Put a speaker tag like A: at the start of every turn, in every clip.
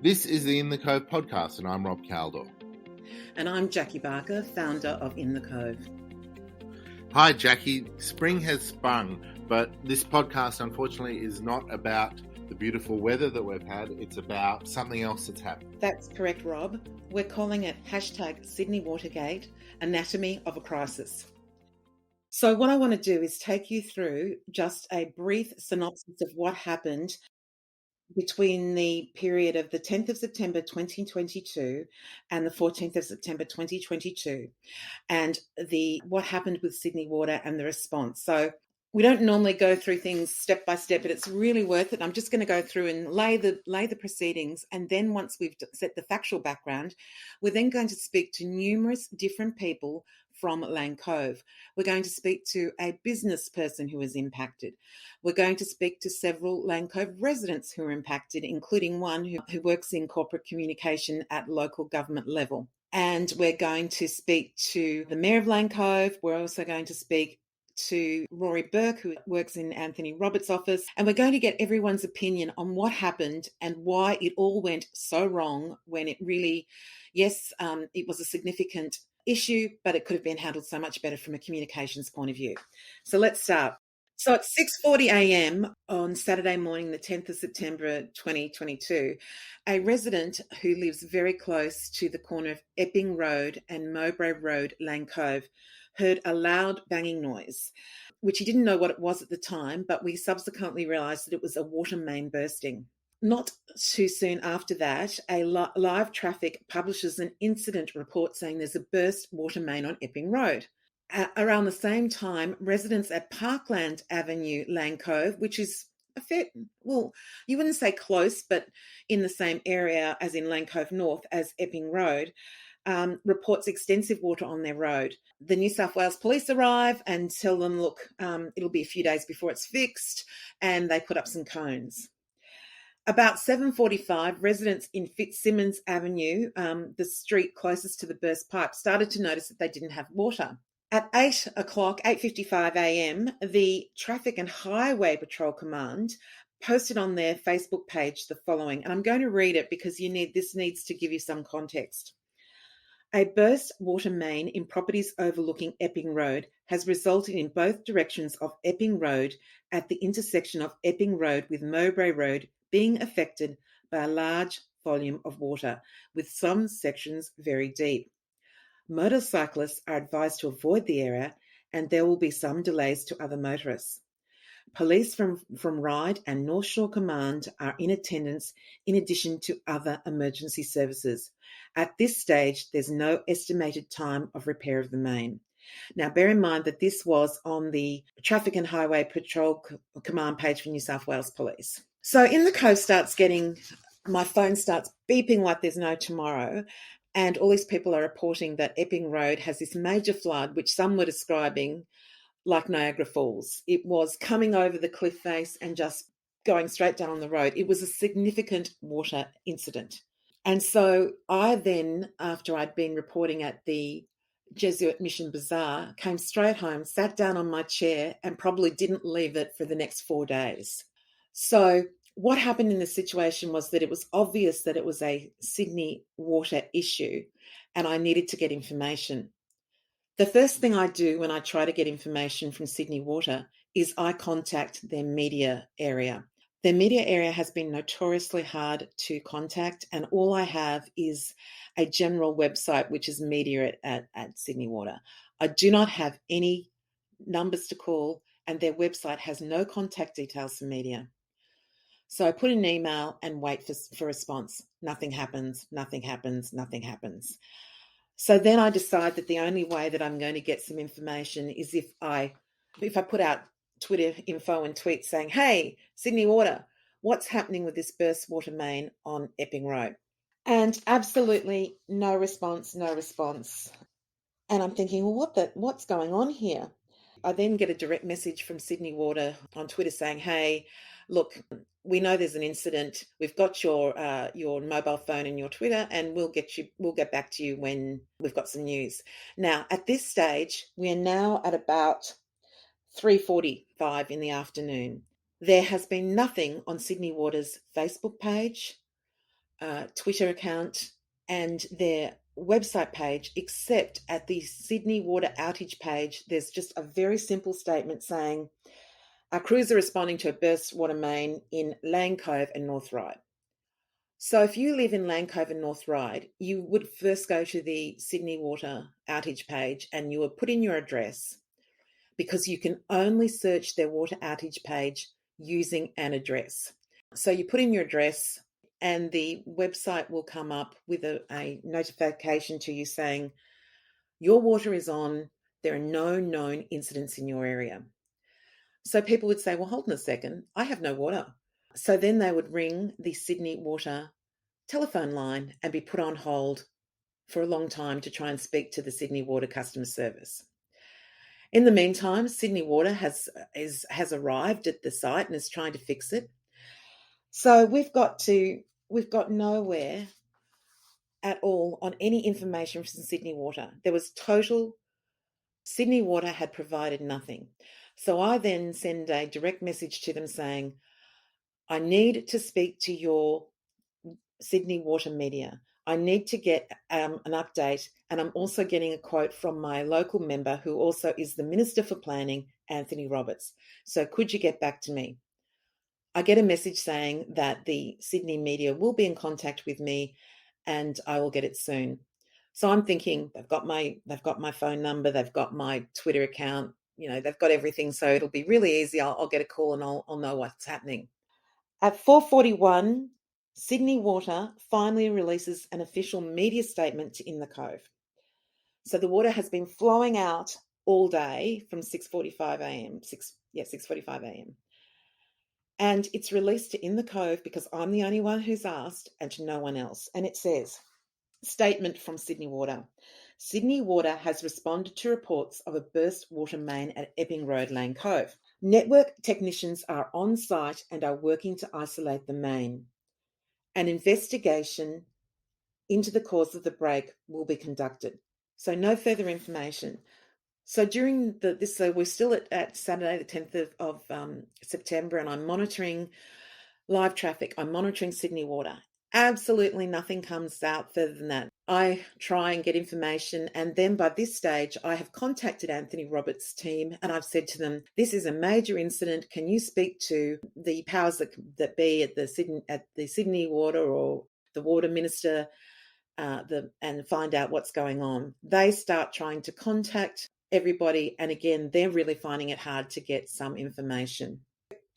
A: This is the In the Cove podcast, and I'm Roch Cheroux.
B: And I'm Jackie Barker, founder of In the Cove.
A: Hi, Jackie. Spring has sprung, but this podcast, unfortunately, is not about the beautiful weather that we've had. It's about something else that's happened.
B: That's correct, Rob. We're calling it Sydney Watergate, Anatomy of a Crisis. So what I want to do is take you through just a brief synopsis of what happened between the period of the 10th of September 2022 and the 14th of September 2022, and what happened with Sydney Water and the response. So we don't normally go through things step by step, but it's really worth it. I'm just going to go through and lay the proceedings, and then once we've set the factual background, we're then going to speak to numerous different people from Lane Cove. We're going to speak to a business person who was impacted. We're going to speak to several Lane Cove residents who are impacted, including one who works in corporate communication at local government level. And we're going to speak to the Mayor of Lane Cove. We're also going to speak to Rory Burke, who works in Anthony Roberts' office. And we're going to get everyone's opinion on what happened and why it all went so wrong when it really, yes, it was a significant issue, but it could have been handled so much better from a communications point of view. So let's start. So at 6:40 a.m. on Saturday morning, the 10th of September 2022, a resident who lives very close to the corner of Epping Road and Mowbray Road, Lane Cove, heard a loud banging noise, which he didn't know what it was at the time, but we subsequently realised that it was a water main bursting. Not too soon after that, a Live Traffic publishes an incident report saying there's a burst water main on Epping Road. Around the same time, residents at Parkland Avenue, Lane Cove, which is a fair, well, you wouldn't say close, but in the same area as in Lane Cove North as Epping Road, reports extensive water on their road. The New South Wales Police arrive and tell them, look, it'll be a few days before it's fixed, and they put up some cones. About 7:45, residents in Fitzsimmons Avenue, the street closest to the burst pipe, started to notice that they didn't have water. At 8 o'clock, 8:55 a.m., the Traffic and Highway Patrol Command posted on their Facebook page the following, and I'm going to read it because this needs to give you some context. A burst water main in properties overlooking Epping Road has resulted in both directions of Epping Road at the intersection of Epping Road with Mowbray Road being affected by a large volume of water, with some sections very deep. Motorcyclists are advised to avoid the area, and there will be some delays to other motorists. Police from Ryde and North Shore Command are in attendance in addition to other emergency services. At this stage, there's no estimated time of repair of the main. Now, bear in mind that this was on the Traffic and Highway Patrol Command page for New South Wales Police. So In the Cove my phone starts beeping like there's no tomorrow, and all these people are reporting that Epping Road has this major flood, which some were describing like Niagara Falls. It was coming over the cliff face and just going straight down the road. It was a significant water incident. And so I then, after I'd been reporting at the Jesuit Mission Bazaar, came straight home, sat down on my chair, and probably didn't leave it for the next 4 days. So what happened in this situation was that it was obvious that it was a Sydney water issue, and I needed to get information. The first thing I do when I try to get information from Sydney Water is I contact their media area. Their media area has been notoriously hard to contact, and all I have is a general website, which is media at Sydney Water. I do not have any numbers to call, and their website has no contact details for media. So I put in an email and wait for response. Nothing happens. So then I decide that the only way that I'm going to get some information is if I put out Twitter info and tweets saying, hey, Sydney Water, what's happening with this burst water main on Epping Road? And absolutely no response. And I'm thinking, well, what's going on here? I then get a direct message from Sydney Water on Twitter saying, hey, look, we know there's an incident. We've got your mobile phone and your Twitter, and we'll get back to you when we've got some news. Now, at this stage, we are now at about 3:45 in the afternoon. There has been nothing on Sydney Water's Facebook page, Twitter account, and their website page, except at the Sydney Water outage page. There's just a very simple statement saying, our crews are responding to a burst water main in Lane Cove and North Ryde. So if you live in Lane Cove and North Ryde, you would first go to the Sydney Water outage page and you would put in your address, because you can only search their water outage page using an address. So you put in your address and the website will come up with a notification to you saying, your water is on, there are no known incidents in your area. So people would say, well, hold on a second, I have no water. So then they would ring the Sydney Water telephone line and be put on hold for a long time to try and speak to the Sydney Water customer service. In the meantime, Sydney Water has arrived at the site and is trying to fix it. So we've got nowhere at all on any information from Sydney Water. There was Sydney Water had provided nothing. So I then send a direct message to them saying, I need to speak to your Sydney Water media. I need to get an update, and I'm also getting a quote from my local member who also is the Minister for Planning, Anthony Roberts. So could you get back to me? I get a message saying that the Sydney media will be in contact with me and I will get it soon. So I'm thinking they've got my phone number, they've got my Twitter account, they've got everything. So it'll be really easy. I'll get a call and I'll know what's happening. At 4:41, Sydney Water finally releases an official media statement in the Cove. So the water has been flowing out all day from 6:45 a.m. 6:45 a.m. And it's released to In the Cove because I'm the only one who's asked and to no one else. And it says, statement from Sydney Water. Sydney Water has responded to reports of a burst water main at Epping Road, Lane Cove. Network technicians are on site and are working to isolate the main. An investigation into the cause of the break will be conducted. So no further information. So during so we're still at Saturday, the 10th of September, and I'm monitoring live traffic. I'm monitoring Sydney Water. Absolutely nothing comes out further than that. I try and get information, and then by this stage, I have contacted Anthony Roberts' team, and I've said to them, this is a major incident. Can you speak to the powers that be at the Sydney Water or the Water Minister and find out what's going on? They start trying to contact everybody, and again, they're really finding it hard to get some information.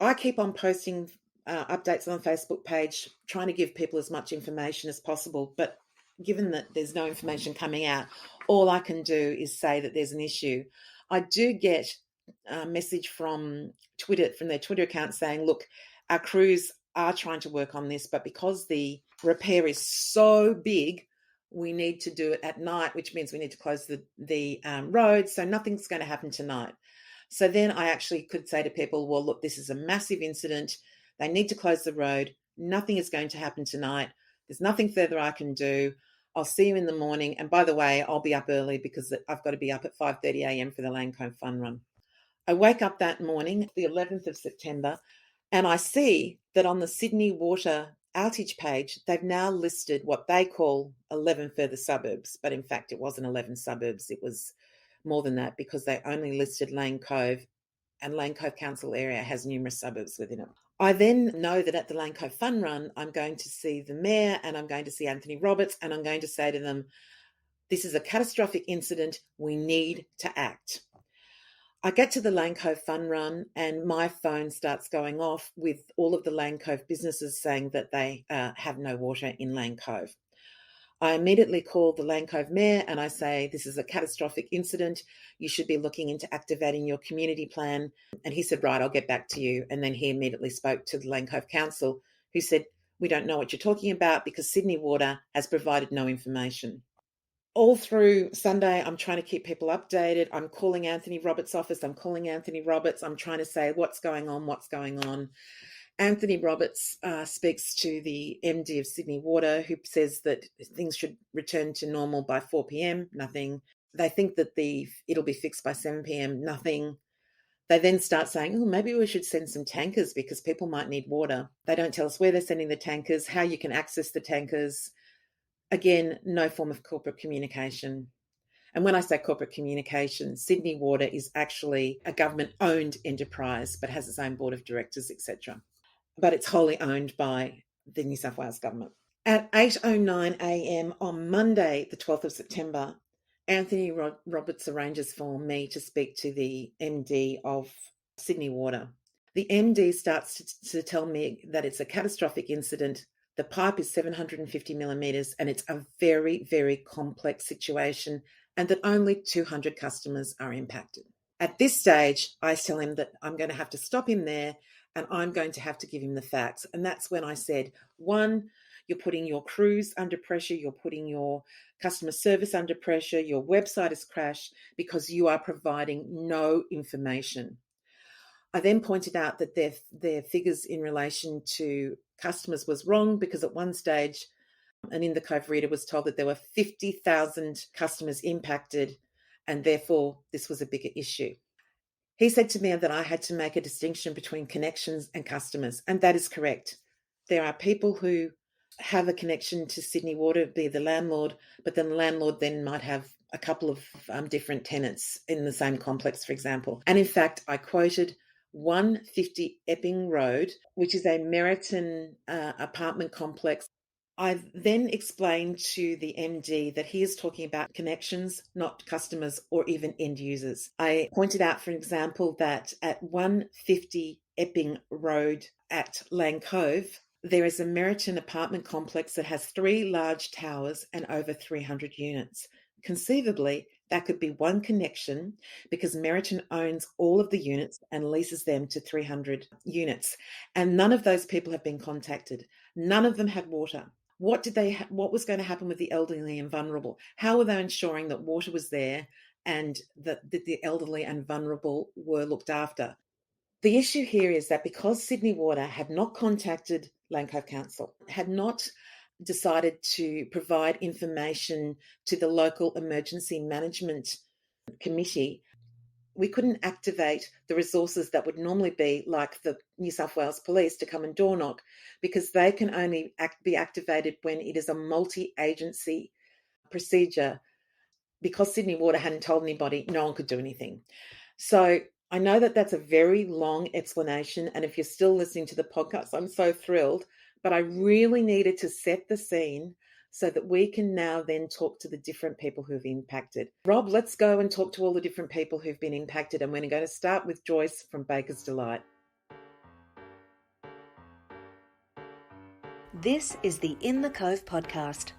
B: I keep on posting updates on the Facebook page, trying to give people as much information as possible, but given that there's no information coming out, all I can do is say that there's an issue. I do get a message from Twitter, from their Twitter account saying, look, our crews are trying to work on this, but because the repair is so big, we need to do it at night, which means we need to close the road, so nothing's going to happen tonight. So then I actually could say to people, well, look, this is a massive incident. They need to close the road. Nothing is going to happen tonight. There's nothing further I can do. I'll see you in the morning. And by the way, I'll be up early because I've got to be up at 5:30 a.m. for the Lane Cove Fun Run. I wake up that morning, the 11th of September, and I see that on the Sydney Water outage page, they've now listed what they call 11 further suburbs. But in fact, it wasn't 11 suburbs. It was more than that because they only listed Lane Cove, and Lane Cove Council area has numerous suburbs within it. I then know that at the Lane Cove Fun Run, I'm going to see the Mayor and I'm going to see Anthony Roberts, and I'm going to say to them, this is a catastrophic incident. We need to act. I get to the Lane Cove Fun Run and my phone starts going off with all of the Lane Cove businesses saying that they have no water in Lane Cove. I immediately call the Lane Cove Mayor and I say, this is a catastrophic incident. You should be looking into activating your community plan. And he said, right, I'll get back to you. And then he immediately spoke to the Lane Cove Council, who said, we don't know what you're talking about because Sydney Water has provided no information. All through Sunday, I'm trying to keep people updated. I'm calling Anthony Roberts' office. I'm calling Anthony Roberts. I'm trying to say, what's going on? Anthony Roberts speaks to the MD of Sydney Water, who says that things should return to normal by 4 p.m. Nothing. They think that it'll be fixed by 7 p.m. Nothing. They then start saying, oh, maybe we should send some tankers because people might need water. They don't tell us where they're sending the tankers, how you can access the tankers. Again, no form of corporate communication. And when I say corporate communication, Sydney Water is actually a government-owned enterprise, but has its own board of directors, etc. But it's wholly owned by the New South Wales government. At 8:09 a.m. on Monday, the 12th of September, Anthony Roberts arranges for me to speak to the MD of Sydney Water. The MD starts to tell me that it's a catastrophic incident. The pipe is 750 millimetres and it's a very, very complex situation, and that only 200 customers are impacted. At this stage, I tell him that I'm going to have to stop him there and I'm going to have to give him the facts. And that's when I said, one, you're putting your crews under pressure, you're putting your customer service under pressure, your website has crashed because you are providing no information. I then pointed out that their figures in relation to customers was wrong because at one stage, an In the Cove reader was told that there were 50,000 customers impacted and therefore this was a bigger issue. He said to me that I had to make a distinction between connections and customers, and that is correct. There are people who have a connection to Sydney Water, be the landlord, but then the landlord then might have a couple of different tenants in the same complex, for example. And in fact, I quoted 150 Epping Road, which is a Meriton apartment complex. I then explained to the MD that he is talking about connections, not customers or even end users. I pointed out, for example, that at 150 Epping Road at Lane Cove, there is a Meriton apartment complex that has 3 large towers and over 300 units. Conceivably, that could be one connection because Meriton owns all of the units and leases them to 300 units. And none of those people have been contacted. None of them had water. What was going to happen with the elderly and vulnerable? How were they ensuring that water was there and that the elderly and vulnerable were looked after? The issue here is that because Sydney Water had not contacted Lane Cove Council, had not decided to provide information to the local emergency management committee, we couldn't activate the resources that would normally be like the New South Wales Police to come and door knock, because they can only be activated when it is a multi-agency procedure. Because Sydney Water hadn't told anybody, no one could do anything. So I know that that's a very long explanation, and if you're still listening to the podcast, I'm so thrilled, but I really needed to set the scene so that we can now then talk to the different people who've impacted. Rob, let's go and talk to all the different people who've been impacted, and we're going to start with Joyce from Baker's Delight.
C: This is the In the Cove podcast.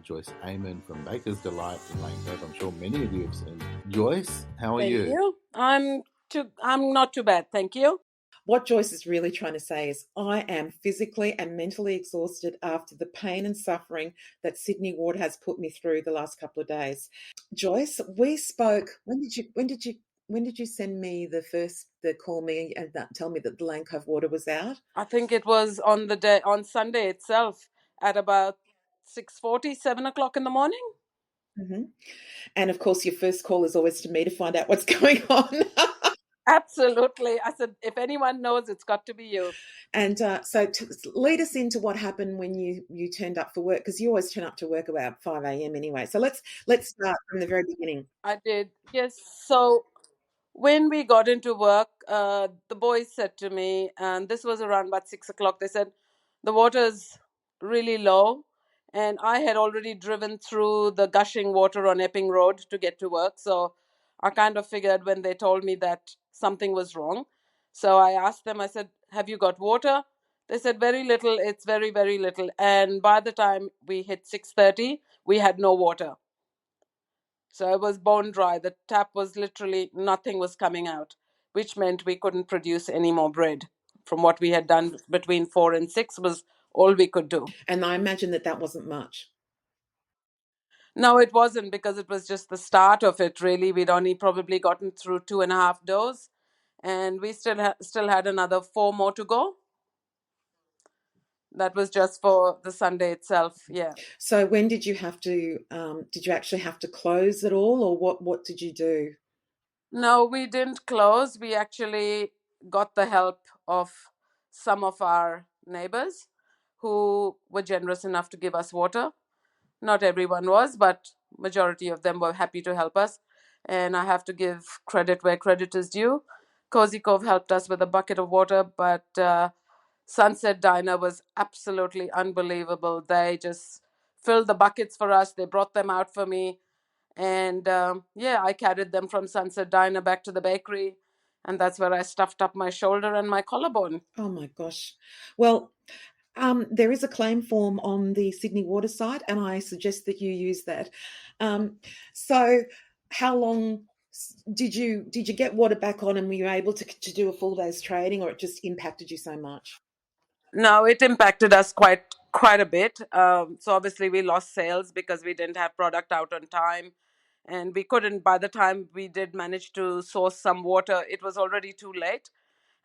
A: Joyce Amon from Baker's Delight in Lane Cove. I'm sure many of you have seen. Joyce, how are you?
D: Thank you. I'm not too bad, thank you.
B: What Joyce is really trying to say is I am physically and mentally exhausted after the pain and suffering that Sydney Water has put me through the last couple of days. Joyce, we spoke. When did you send me the call me and tell me that the Lane Cove Water was out?
D: I think it was on Sunday itself at about 6:40, 7 o'clock in the morning.
B: Mm-hmm. And of course, your first call is always to me to find out what's going on.
D: Absolutely. I said, if anyone knows, it's got to be you.
B: And so to lead us into what happened when you turned up for work, because you always turn up to work about 5 a.m. anyway. So let's start from the very beginning.
D: I did, yes. So when we got into work, the boys said to me, and this was around about 6 o'clock, they said, the water's really low. And I had already driven through the gushing water on Epping Road to get to work. So I kind of figured when they told me that something was wrong. So I asked them, I said, have you got water? They said, very little. It's very, very little. And by the time we hit 6:30, we had no water. So it was bone dry. The tap was literally, nothing was coming out, which meant we couldn't produce any more bread. From what we had done between 4 and 6 was all we could do.
B: And I imagine that wasn't much.
D: No, it wasn't, because it was just the start of it, really. We'd only probably gotten through 2.5 doors, and we still had another 4 more to go. That was just for the Sunday itself, yeah.
B: So when did you have to, did you actually have to close it all, or what did you do?
D: No, we didn't close. We actually got the help of some of our neighbors who were generous enough to give us water. Not everyone was, but majority of them were happy to help us. And I have to give credit where credit is due. Cozy Cove helped us with a bucket of water, but Sunset Diner was absolutely unbelievable. They just filled the buckets for us. They brought them out for me. And I carried them from Sunset Diner back to the bakery. And that's where I stuffed up my shoulder and my collarbone.
B: Oh my gosh. Well, there is a claim form on the Sydney Water site, and I suggest that you use that. So, how long did you get water back on, and were you able to do a full day's trading, or it just impacted you so much?
D: No, it impacted us quite a bit. So obviously we lost sales because we didn't have product out on time, and we couldn't. By the time we did manage to source some water, it was already too late.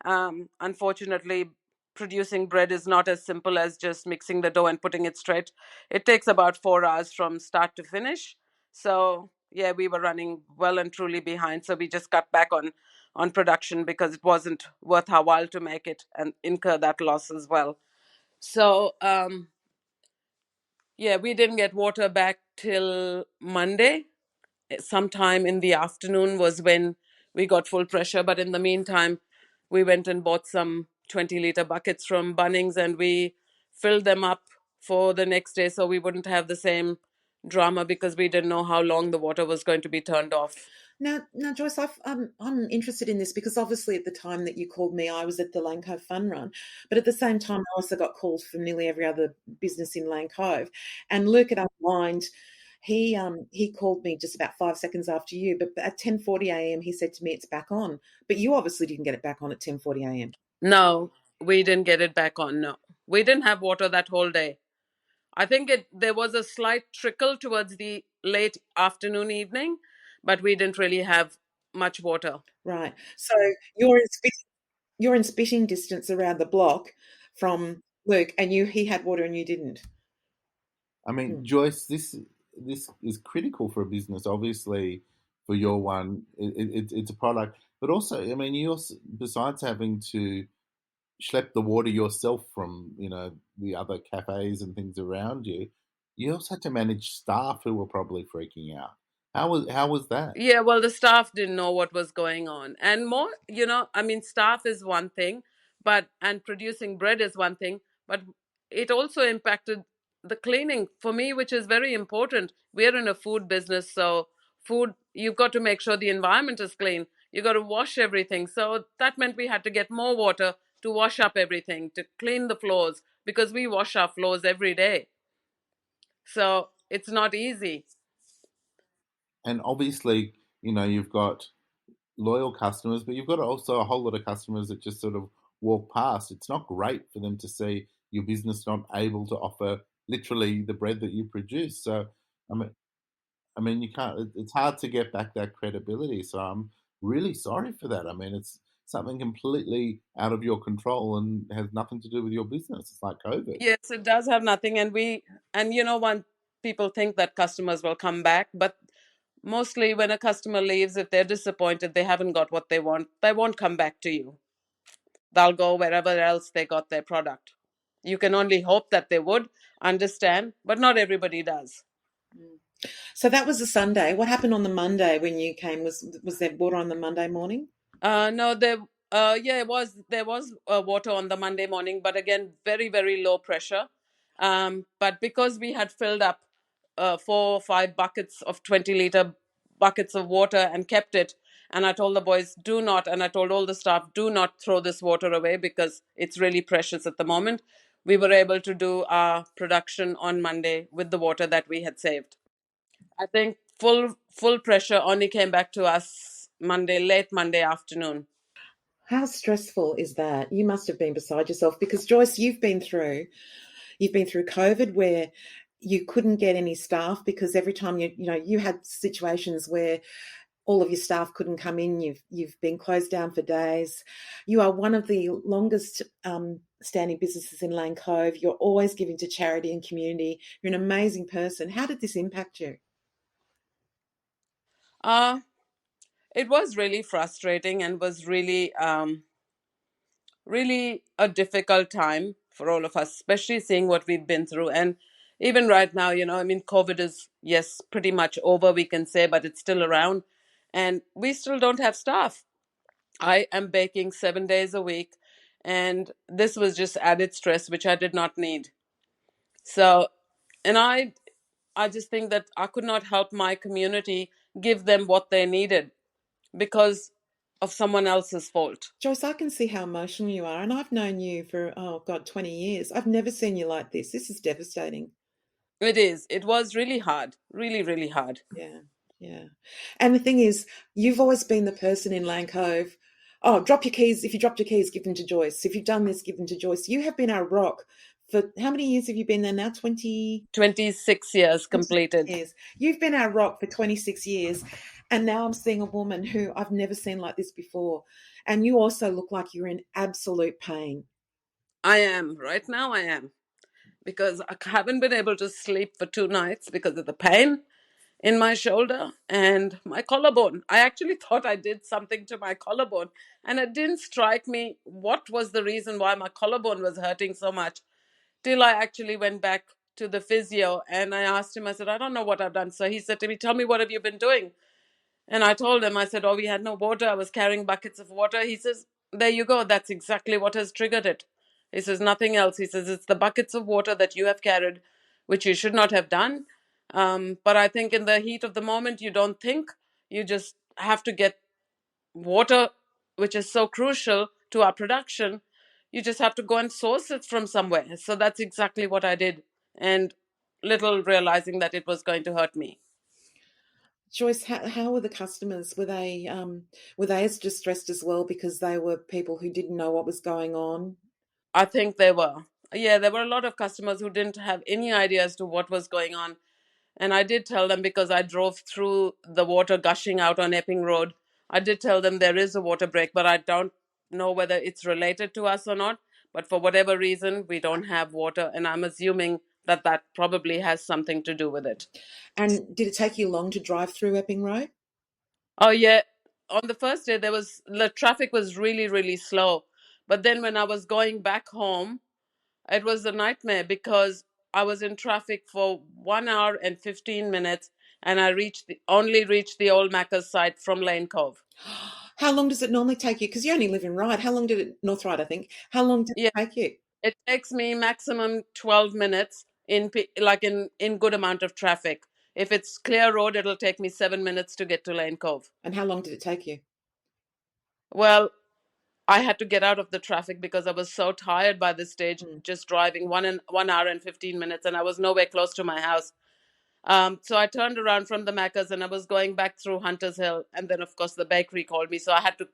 D: Unfortunately, producing bread is not as simple as just mixing the dough and putting it straight. It takes about 4 hours from start to finish. So yeah, we were running well and truly behind. So we just cut back on production because it wasn't worth our while to make it and incur that loss as well. So we didn't get water back till Monday. Sometime in the afternoon was when we got full pressure. But in the meantime, we went and bought some 20-litre buckets from Bunnings, and we filled them up for the next day so we wouldn't have the same drama because we didn't know how long the water was going to be turned off.
B: Now, Joyce, I'm interested in this because obviously at the time that you called me, I was at the Lane Cove Fun Run, but at the same time, I also got calls from nearly every other business in Lane Cove. And Luke at Unwind, he called me just about 5 seconds after you, but at 10:40 a.m. he said to me it's back on. But you obviously didn't get it back on at 10:40 a.m.
D: No, we didn't get it back on. No, we didn't have water that whole day. I think there was a slight trickle towards the late afternoon, evening, but we didn't really have much water.
B: Right. So you're in spitting distance around the block from Luke, and he had water and you didn't.
A: I mean, Joyce, this is critical for a business. Obviously, for your one, it's a product, but also, I mean, you also, besides having to schlep the water yourself from the other cafes and things around you, you also had to manage staff who were probably freaking out. How was that?
D: Yeah, well, the staff didn't know what was going on. And more, staff is one thing, and producing bread is one thing, but it also impacted the cleaning for me, which is very important. We're in a food business, so food, you've got to make sure the environment is clean. You got to wash everything. So that meant we had to get more water to wash up everything, to clean the floors, because we wash our floors every day. So it's not easy.
A: And obviously, you've got loyal customers, but you've got also a whole lot of customers that just sort of walk past. It's not great for them to see your business not able to offer literally the bread that you produce. So, I mean, you can't. It's hard to get back that credibility. So I'm really sorry for that. I mean, it's something completely out of your control and has nothing to do with your business. It's like COVID.
D: Yes, it does have nothing. When people think that customers will come back, but mostly when a customer leaves, if they're disappointed, they haven't got what they want, they won't come back to you. They'll go wherever else they got their product. You can only hope that they would understand, but not everybody does.
B: So that was a Sunday. What happened on the Monday when you came? Was there water on the Monday morning?
D: No, there was water on the Monday morning, but again, very, very low pressure. But because we had filled up 4 or 5 buckets of 20-litre buckets of water and kept it, and I told the boys, do not, and I told all the staff, do not throw this water away because it's really precious at the moment. We were able to do our production on Monday with the water that we had saved. I think full pressure only came back to us late Monday afternoon.
B: How stressful is that? You must have been beside yourself because Joyce, you've been through COVID where you couldn't get any staff because every time you had situations where all of your staff couldn't come in. You've been closed down for days. You are one of the longest standing businesses in Lane Cove. You're always giving to charity and community. You're an amazing person. How did this impact you?
D: It was really frustrating and was really, really a difficult time for all of us, especially seeing what we've been through. And even right now, I mean, COVID is, yes, pretty much over, we can say, but it's still around. And we still don't have staff. I am baking 7 days a week, and this was just added stress, which I did not need. So, and I just think that I could not help my community give them what they needed because of someone else's fault.
B: Joyce, I can see how emotional you are, and I've known you for, 20 years. I've never seen you like this. This is devastating.
D: It is. It was really hard, really, really hard.
B: Yeah, yeah. And the thing is, you've always been the person in Lane Cove. Oh, drop your keys. If you dropped your keys, give them to Joyce. If you've done this, give them to Joyce. You have been our rock for how many years have you been there now?
D: 26 years completed.
B: Years. You've been our rock for 26 years. And now I'm seeing a woman who I've never seen like this before. And you also look like you're in absolute pain.
D: I am. Right now I am. Because I haven't been able to sleep for 2 nights because of the pain in my shoulder and my collarbone. I actually thought I did something to my collarbone, and it didn't strike me what was the reason why my collarbone was hurting so much till I actually went back to the physio and I asked him, I said, I don't know what I've done. So he said to me, tell me, what have you been doing? And I told him, I said, oh, we had no water. I was carrying buckets of water. He says, there you go. That's exactly what has triggered it. He says, nothing else. He says, it's the buckets of water that you have carried, which you should not have done. But I think in the heat of the moment, you don't think. You just have to get water, which is so crucial to our production. You just have to go and source it from somewhere. So that's exactly what I did. And little realizing that it was going to hurt me.
B: Joyce, how were the customers? Were they as distressed as well because they were people who didn't know what was going on?
D: I think they were. Yeah, there were a lot of customers who didn't have any idea as to what was going on. And I did tell them, because I drove through the water gushing out on Epping Road, I did tell them there is a water break, but I don't know whether it's related to us or not. But for whatever reason, we don't have water. And I'm assuming that that probably has something to do with it.
B: And did it take you long to drive through Epping Road?
D: Oh, yeah. On the first day, the traffic was really, really slow. But then when I was going back home, it was a nightmare because I was in traffic for 1 hour and 15 minutes, and I only reached the old Macca's site from Lane Cove.
B: How long does it normally take you? Because you only live in Ryde. How long did it, North Ryde, I think. How long did it take you?
D: It takes me maximum 12 minutes in good amount of traffic. If it's clear road, it'll take me 7 minutes to get to Lane Cove.
B: And how long did it take you?
D: Well, I had to get out of the traffic because I was so tired by this stage, just driving 1 hour and 15 minutes, and I was nowhere close to my house. So I turned around from the Macca's and I was going back through Hunters Hill. And then, of course, the bakery called me. So I had to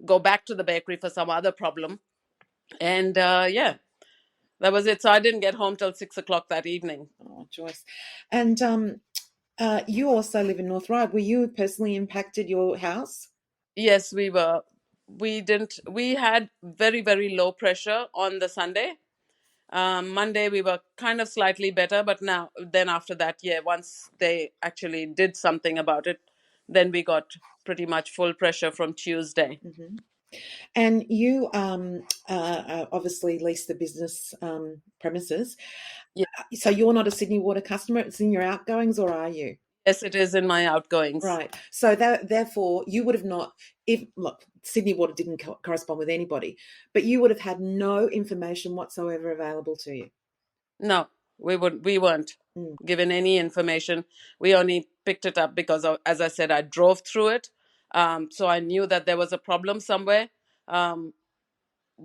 D: go back to the bakery for some other problem. And yeah, that was it. So I didn't get home till 6 o'clock that evening.
B: Oh, Joyce. And you also live in North Ryde. Were you personally impacted, your house?
D: Yes, we were. We had very, very low pressure on the Sunday. Monday we were kind of slightly better, but then after that, yeah, once they actually did something about it, then we got pretty much full pressure from Tuesday.
B: Mm-hmm. And you obviously lease the business premises.
D: Yeah.
B: So you're not a Sydney Water customer. It's in your outgoings, or are you?
D: Yes, it is in my outgoings.
B: Right. So therefore, you would have not. Look, Sydney Water didn't correspond with anybody, but you would have had no information whatsoever available to you.
D: No, we weren't given any information. We only picked it up because as I said, I drove through it. So I knew that there was a problem somewhere.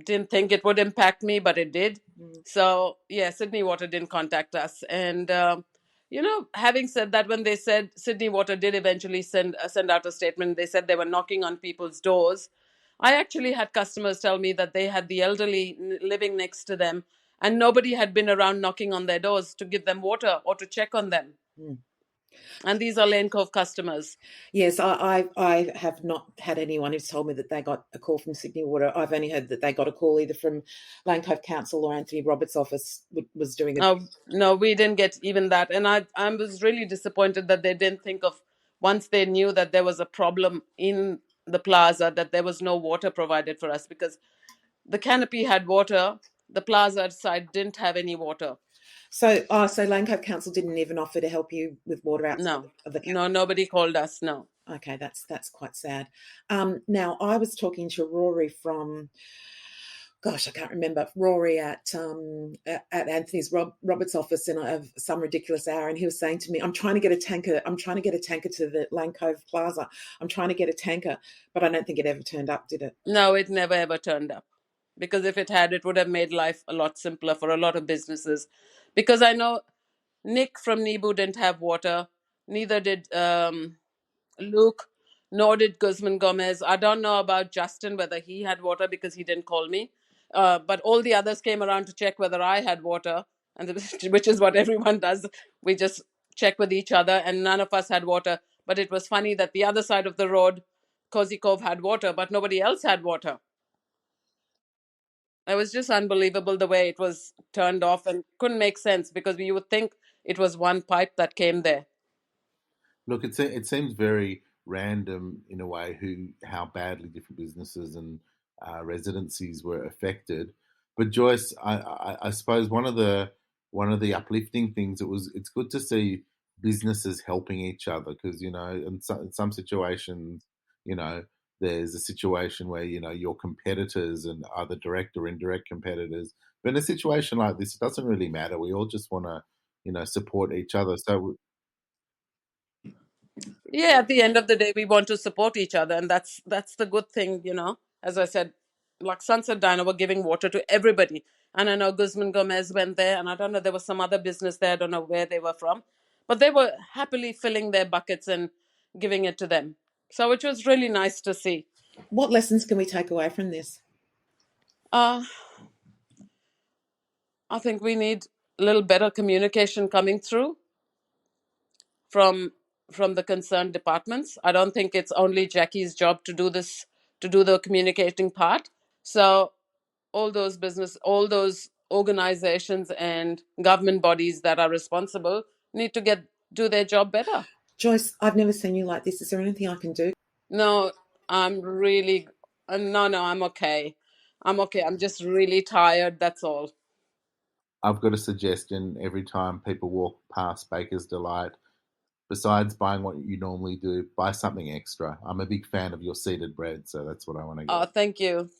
D: Didn't think it would impact me, but it did. So yeah, Sydney Water didn't contact us. And having said that, when they said Sydney Water did eventually send out a statement, they said they were knocking on people's doors. I actually had customers tell me that they had the elderly living next to them, and nobody had been around knocking on their doors to give them water or to check on them. And these are Lane Cove customers.
B: Yes, I have not had anyone who's told me that they got a call from Sydney Water. I've only heard that they got a call either from Lane Cove Council or Anthony Roberts' office was doing it.
D: No, we didn't get even that. And I was really disappointed that they didn't think of once they knew that there was a problem in the plaza, that there was no water provided for us, because the canopy had water, the plaza side didn't have any water.
B: So Lane Cove Council didn't even offer to help you with water outside of the
D: No, nobody called us. No.
B: Okay, that's quite sad. Now I was talking to Rory from, gosh, I can't remember, Rory at Anthony's Roberts' office in some ridiculous hour, and he was saying to me, I'm trying to get a tanker to the Lane Cove Plaza. I'm trying to get a tanker, but I don't think it ever turned up, did it?
D: No, it never ever turned up. Because if it had, it would have made life a lot simpler for a lot of businesses. Because I know Nick from Nebu didn't have water, neither did Luke, nor did Guzman Gomez. I don't know about Justin, whether he had water, because he didn't call me. But all the others came around to check whether I had water, and which is what everyone does. We just check with each other, and none of us had water. But it was funny that the other side of the road, Cozy Cove, had water, but nobody else had water. It was just unbelievable the way it was turned off, and couldn't make sense, because you would think it was one pipe that came there.
A: Look, it seems very random in a way how badly different businesses and residencies were affected. But Joyce, I suppose one of the uplifting things, it's good to see businesses helping each other, because in some situations, there's a situation where your competitors and either direct or indirect competitors. But in a situation like this, it doesn't really matter. We all just want to support each other. So
D: Yeah, at the end of the day, we want to support each other, and that's the good thing. As I said, like Sunset Diner were giving water to everybody, and I know Guzman Gomez went there, and I don't know, there was some other business there, I don't know where they were from, but they were happily filling their buckets and giving it to them. So it was really nice to see.
B: What lessons can we take away from this?
D: I think we need a little better communication coming through from the concerned departments. I don't think it's only Jackie's job to do this, to do the communicating part. So all those organizations and government bodies that are responsible need to do their job better.
B: Joyce, I've never seen you like this. Is there anything I can do?
D: No, I'm really no, I'm okay. I'm just really tired, that's all.
A: I've got a suggestion. Every time people walk past Baker's Delight, besides buying what you normally do, buy something extra. I'm a big fan of your seeded bread, so that's what I want to get.
D: Oh,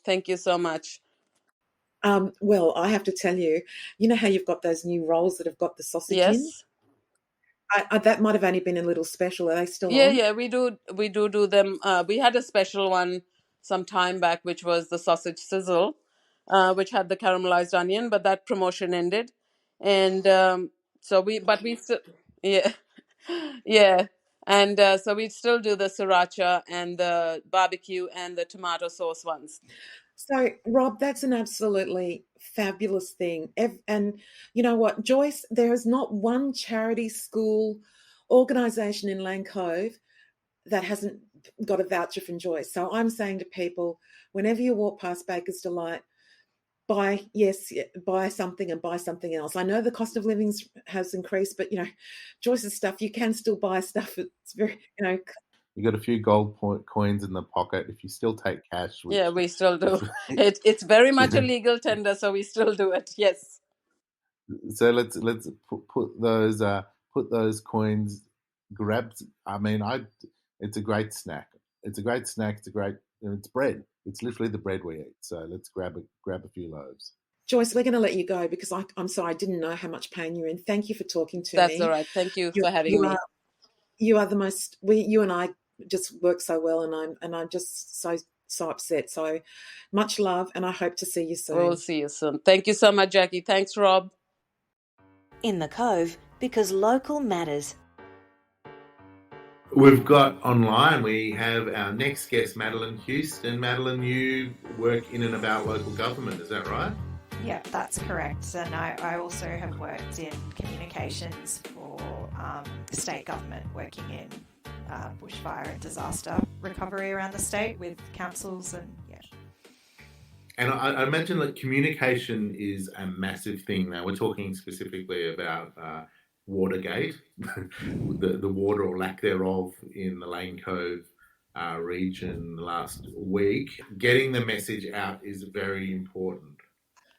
D: thank you so much.
B: Well, I have to tell you, you know how you've got those new rolls that have got the sausage in?
D: Yes.
B: That might have only been a little special. Are they still on?
D: Yeah, we do them. We had a special one some time back, which was the sausage sizzle, which had the caramelized onion, but that promotion ended, and but we still, yeah, yeah, and so we still do the sriracha and the barbecue and the tomato sauce ones.
B: So, Rob, that's an absolutely fabulous thing. And you know what, Joyce, there is not one charity, school, organisation in Lane Cove that hasn't got a voucher from Joyce. So I'm saying to people, whenever you walk past Baker's Delight, buy something and buy something else. I know the cost of living has increased, but Joyce's stuff, you can still buy stuff. It's very,
A: You got a few gold coins in the pocket if you still take cash.
D: Yeah, we still do. It's very much a legal tender, so we still do it. Yes.
A: So let's put those coins. It's a great snack. It's a great snack. It's bread. It's literally the bread we eat. So let's grab a few loaves.
B: Joyce, we're going to let you go because I'm sorry, I didn't know how much pain you're in. Thank you for talking to
D: me.
B: me.
D: That's all right. Thank you for having me.
B: You are the most. You and I just work so well, and I'm just so upset. So much love, and I hope to see you soon.
D: We'll see you soon. Thank you so much, Jackie. Thanks, Rob.
C: In the Cove, because local matters.
A: We've got online, we have our next guest, Madeline Houston. Madeline, you work in and about local government, is that right?
E: Yeah, that's correct. And I also have worked in communications for state government, working in bushfire and disaster recovery around the state with councils and yeah.
A: And I imagine that communication is a massive thing now. We're talking specifically about Watergate, the water or lack thereof in the Lane Cove region last week. Getting the message out is very important.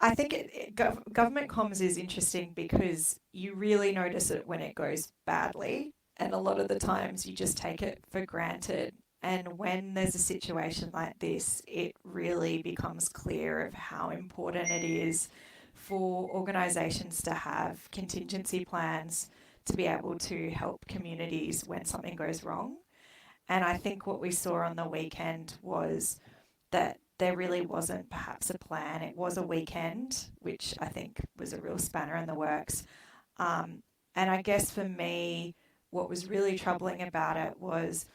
E: I think government comms is interesting because you really notice it when it goes badly, and a lot of the times you just take it for granted. And when there's a situation like this, it really becomes clear of how important it is for organisations to have contingency plans to be able to help communities when something goes wrong. And I think what we saw on the weekend was that there really wasn't perhaps a plan. It was a weekend, which I think was a real spanner in the works. And I guess for me, what was really troubling about it was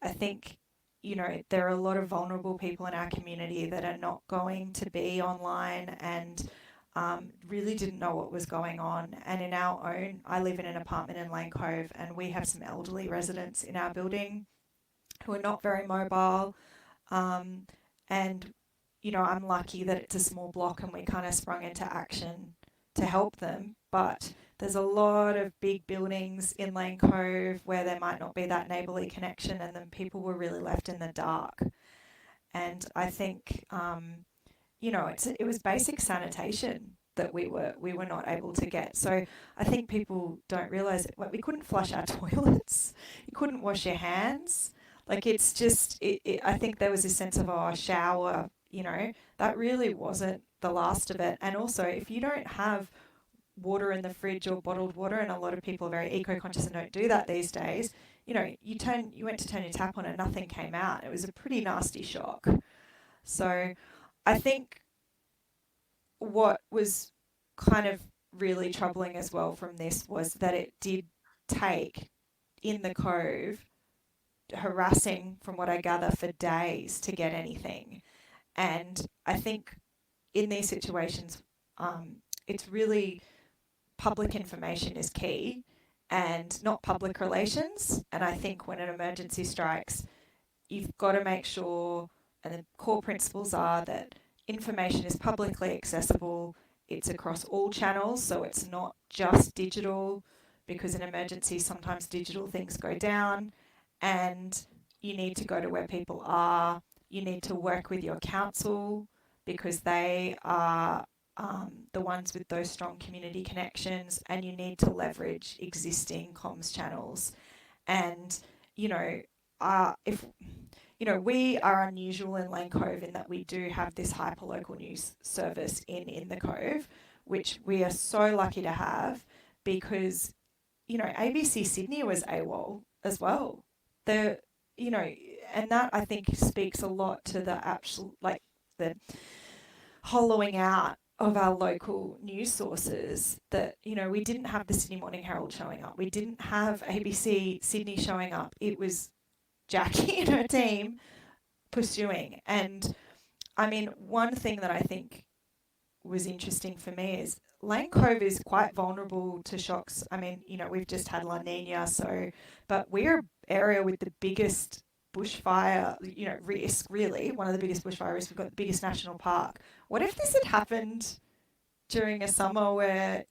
E: I think, there are a lot of vulnerable people in our community that are not going to be online and really didn't know what was going on. And in our own, I live in an apartment in Lane Cove, and we have some elderly residents in our building who are not very mobile. And, I'm lucky that it's a small block and we kind of sprung into action to help them. But there's a lot of big buildings in Lane Cove where there might not be that neighbourly connection, and then people were really left in the dark. And I think, it was basic sanitation that we were not able to get. So I think people don't realise it. We couldn't flush our toilets. You couldn't wash your hands. Like, it's just, I think there was a sense of, a shower, that really wasn't the last of it. And also, if you don't have water in the fridge or bottled water, and a lot of people are very eco-conscious and don't do that these days, you went to turn your tap on and nothing came out. It was a pretty nasty shock. So I think what was kind of really troubling as well from this was that it did take, in the Cove, harassing, from what I gather, for days to get anything. And I think in these situations, it's really public information is key and not public relations. And I think when an emergency strikes, you've got to make sure, and the core principles are that information is publicly accessible, it's across all channels, so it's not just digital, because in emergencies sometimes digital things go down, and you need to go to where people are. You need to work with your council because they are the ones with those strong community connections, and you need to leverage existing comms channels. And, if we are unusual in Lane Cove in that we do have this hyperlocal news service in the Cove, which we are so lucky to have because, ABC Sydney was AWOL as well. And that I think speaks a lot to the actual, the hollowing out of our local news sources that, we didn't have the Sydney Morning Herald showing up. We didn't have ABC Sydney showing up. It was Jackie and her team pursuing. And I mean, one thing that I think was interesting for me is Lane Cove is quite vulnerable to shocks. I mean, we've just had La Nina, but we're an area with the biggest bushfire, risk, really, one of the biggest bushfire risks. We've got the biggest national park. What if this had happened during a summer where,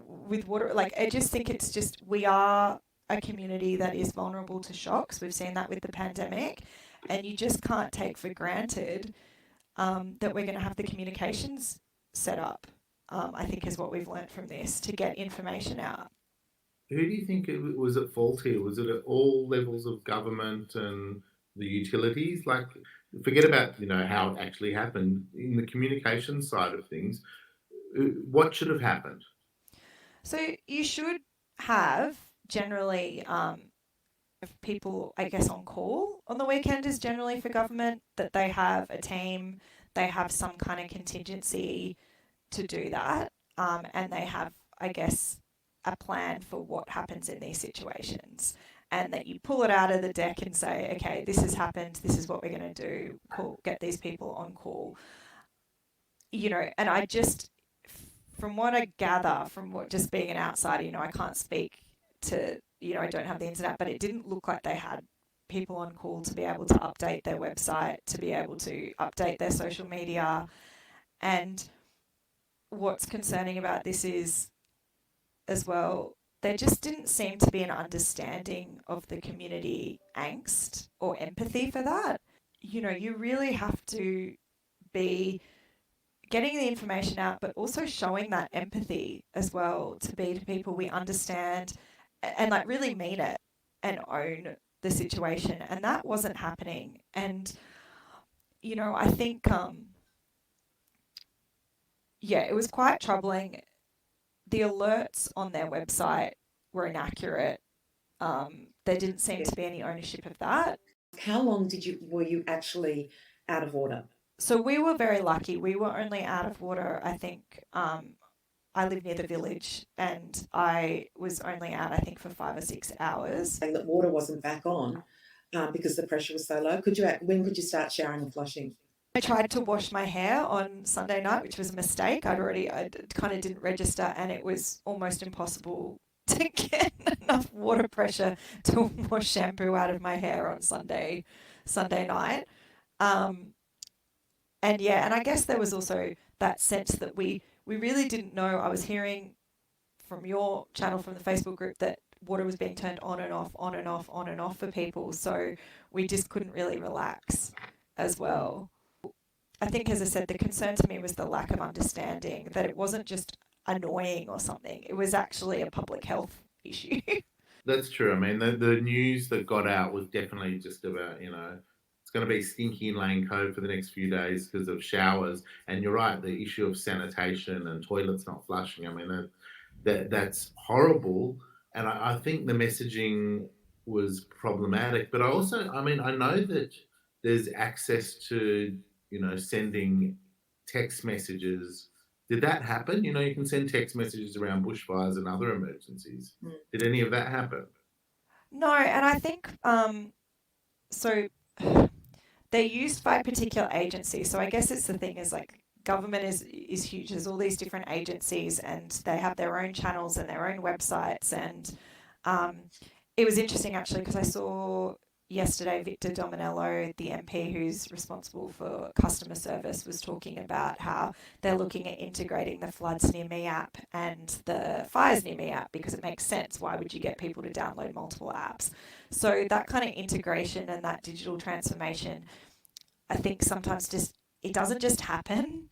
E: with water, I just think we are a community that is vulnerable to shocks. We've seen that with the pandemic, and you just can't take for granted that we're going to have the communications set up, I think is what we've learnt from this, to get information out.
A: Who do you think was at fault here? Was it at all levels of government and the utilities? Forget about, how it actually happened. In the communication side of things, what should have happened?
E: So you should have generally people, I guess, on call on the weekend is generally for government, that they have a team, they have some kind of contingency to do that, and they have, I guess, a plan for what happens in these situations, and that you pull it out of the deck and say, okay, this has happened, this is what we're going to do, cool, get these people on call. And I just, from what I gather, from what just being an outsider, I can't speak to, I don't have the ins and outs, but it didn't look like they had people on call to be able to update their website, to be able to update their social media. And what's concerning about this is as well, there just didn't seem to be an understanding of the community angst or empathy for that. You really have to be getting the information out, but also showing that empathy as well to be to people we understand and like really mean it and own the situation. And that wasn't happening. And, I think, it was quite troubling. The alerts on their website were inaccurate. There didn't seem to be any ownership of that.
B: How long were you actually out of water?
E: So we were very lucky. We were only out of water, I think. I live near the village, and I was only out, I think, for 5 or 6 hours.
B: Saying that water wasn't back on because the pressure was so low. When could you start showering and flushing?
E: I tried to wash my hair on Sunday night, which was a mistake. I kind of didn't register, and it was almost impossible to get enough water pressure to wash shampoo out of my hair on Sunday night. And I guess there was also that sense that we really didn't know. I was hearing from your channel, from the Facebook group, that water was being turned on and off, on and off, on and off for people. So we just couldn't really relax as well. I think, as I said, the concern to me was the lack of understanding, that it wasn't just annoying or something. It was actually a public health issue.
A: That's true. I mean, the news that got out was definitely just about, it's going to be stinky in Lane Cove for the next few days because of showers. And you're right, the issue of sanitation and toilets not flushing. I mean, that's horrible. And I think the messaging was problematic. But I know that there's access to, sending text messages. Did that happen? You can send text messages around bushfires and other emergencies. Did any of that happen?
E: No, and I think so. They're used by a particular agency. So I guess it's the thing is, like, government is huge. There's all these different agencies, and they have their own channels and their own websites. And it was interesting actually, because I saw yesterday Victor Dominello, the MP who's responsible for customer service, was talking about how they're looking at integrating the Floods Near Me app and the Fires Near Me app, because it makes sense. Why would you get people to download multiple apps? So that kind of integration and that digital transformation, I think sometimes it doesn't just happen.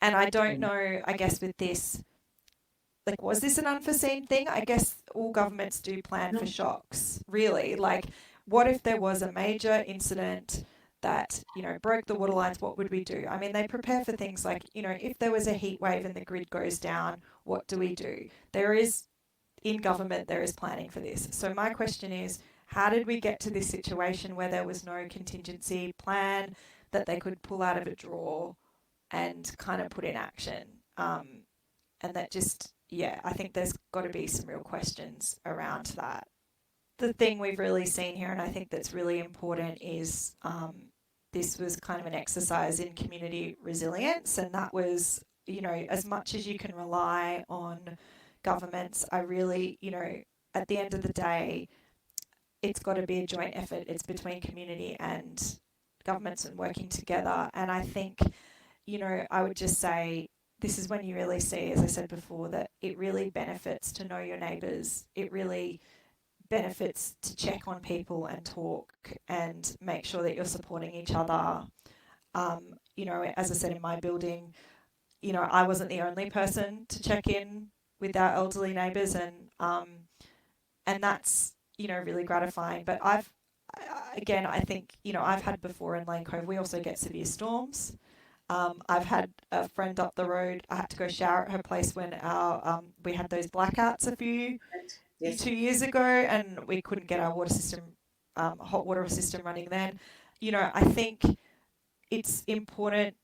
E: And I don't know, I guess with this, like, was this an unforeseen thing? I guess all governments do plan for shocks, really. Like, what if there was a major incident that, broke the water lines? What would we do? I mean, they prepare for things like, if there was a heat wave and the grid goes down, what do we do? In government, there is planning for this. So my question is, how did we get to this situation where there was no contingency plan that they could pull out of a drawer and kind of put in action? And that just, I think there's got to be some real questions around that. The thing we've really seen here, and I think that's really important, is this was kind of an exercise in community resilience. And that was, as much as you can rely on governments, I really, at the end of the day, it's got to be a joint effort. It's between community and governments and working together. And I think, I would just say, this is when you really see, as I said before, that it really benefits to know your neighbours. It really benefits to check on people and talk and make sure that you're supporting each other. As I said, in my building, I wasn't the only person to check in with our elderly neighbours, and that's, really gratifying. But I think, I've had before in Lane Cove, we also get severe storms. I've had a friend up the road, I had to go shower at her place when we had those blackouts 2 years ago, and we couldn't get our water system, hot water system running then. I think it's important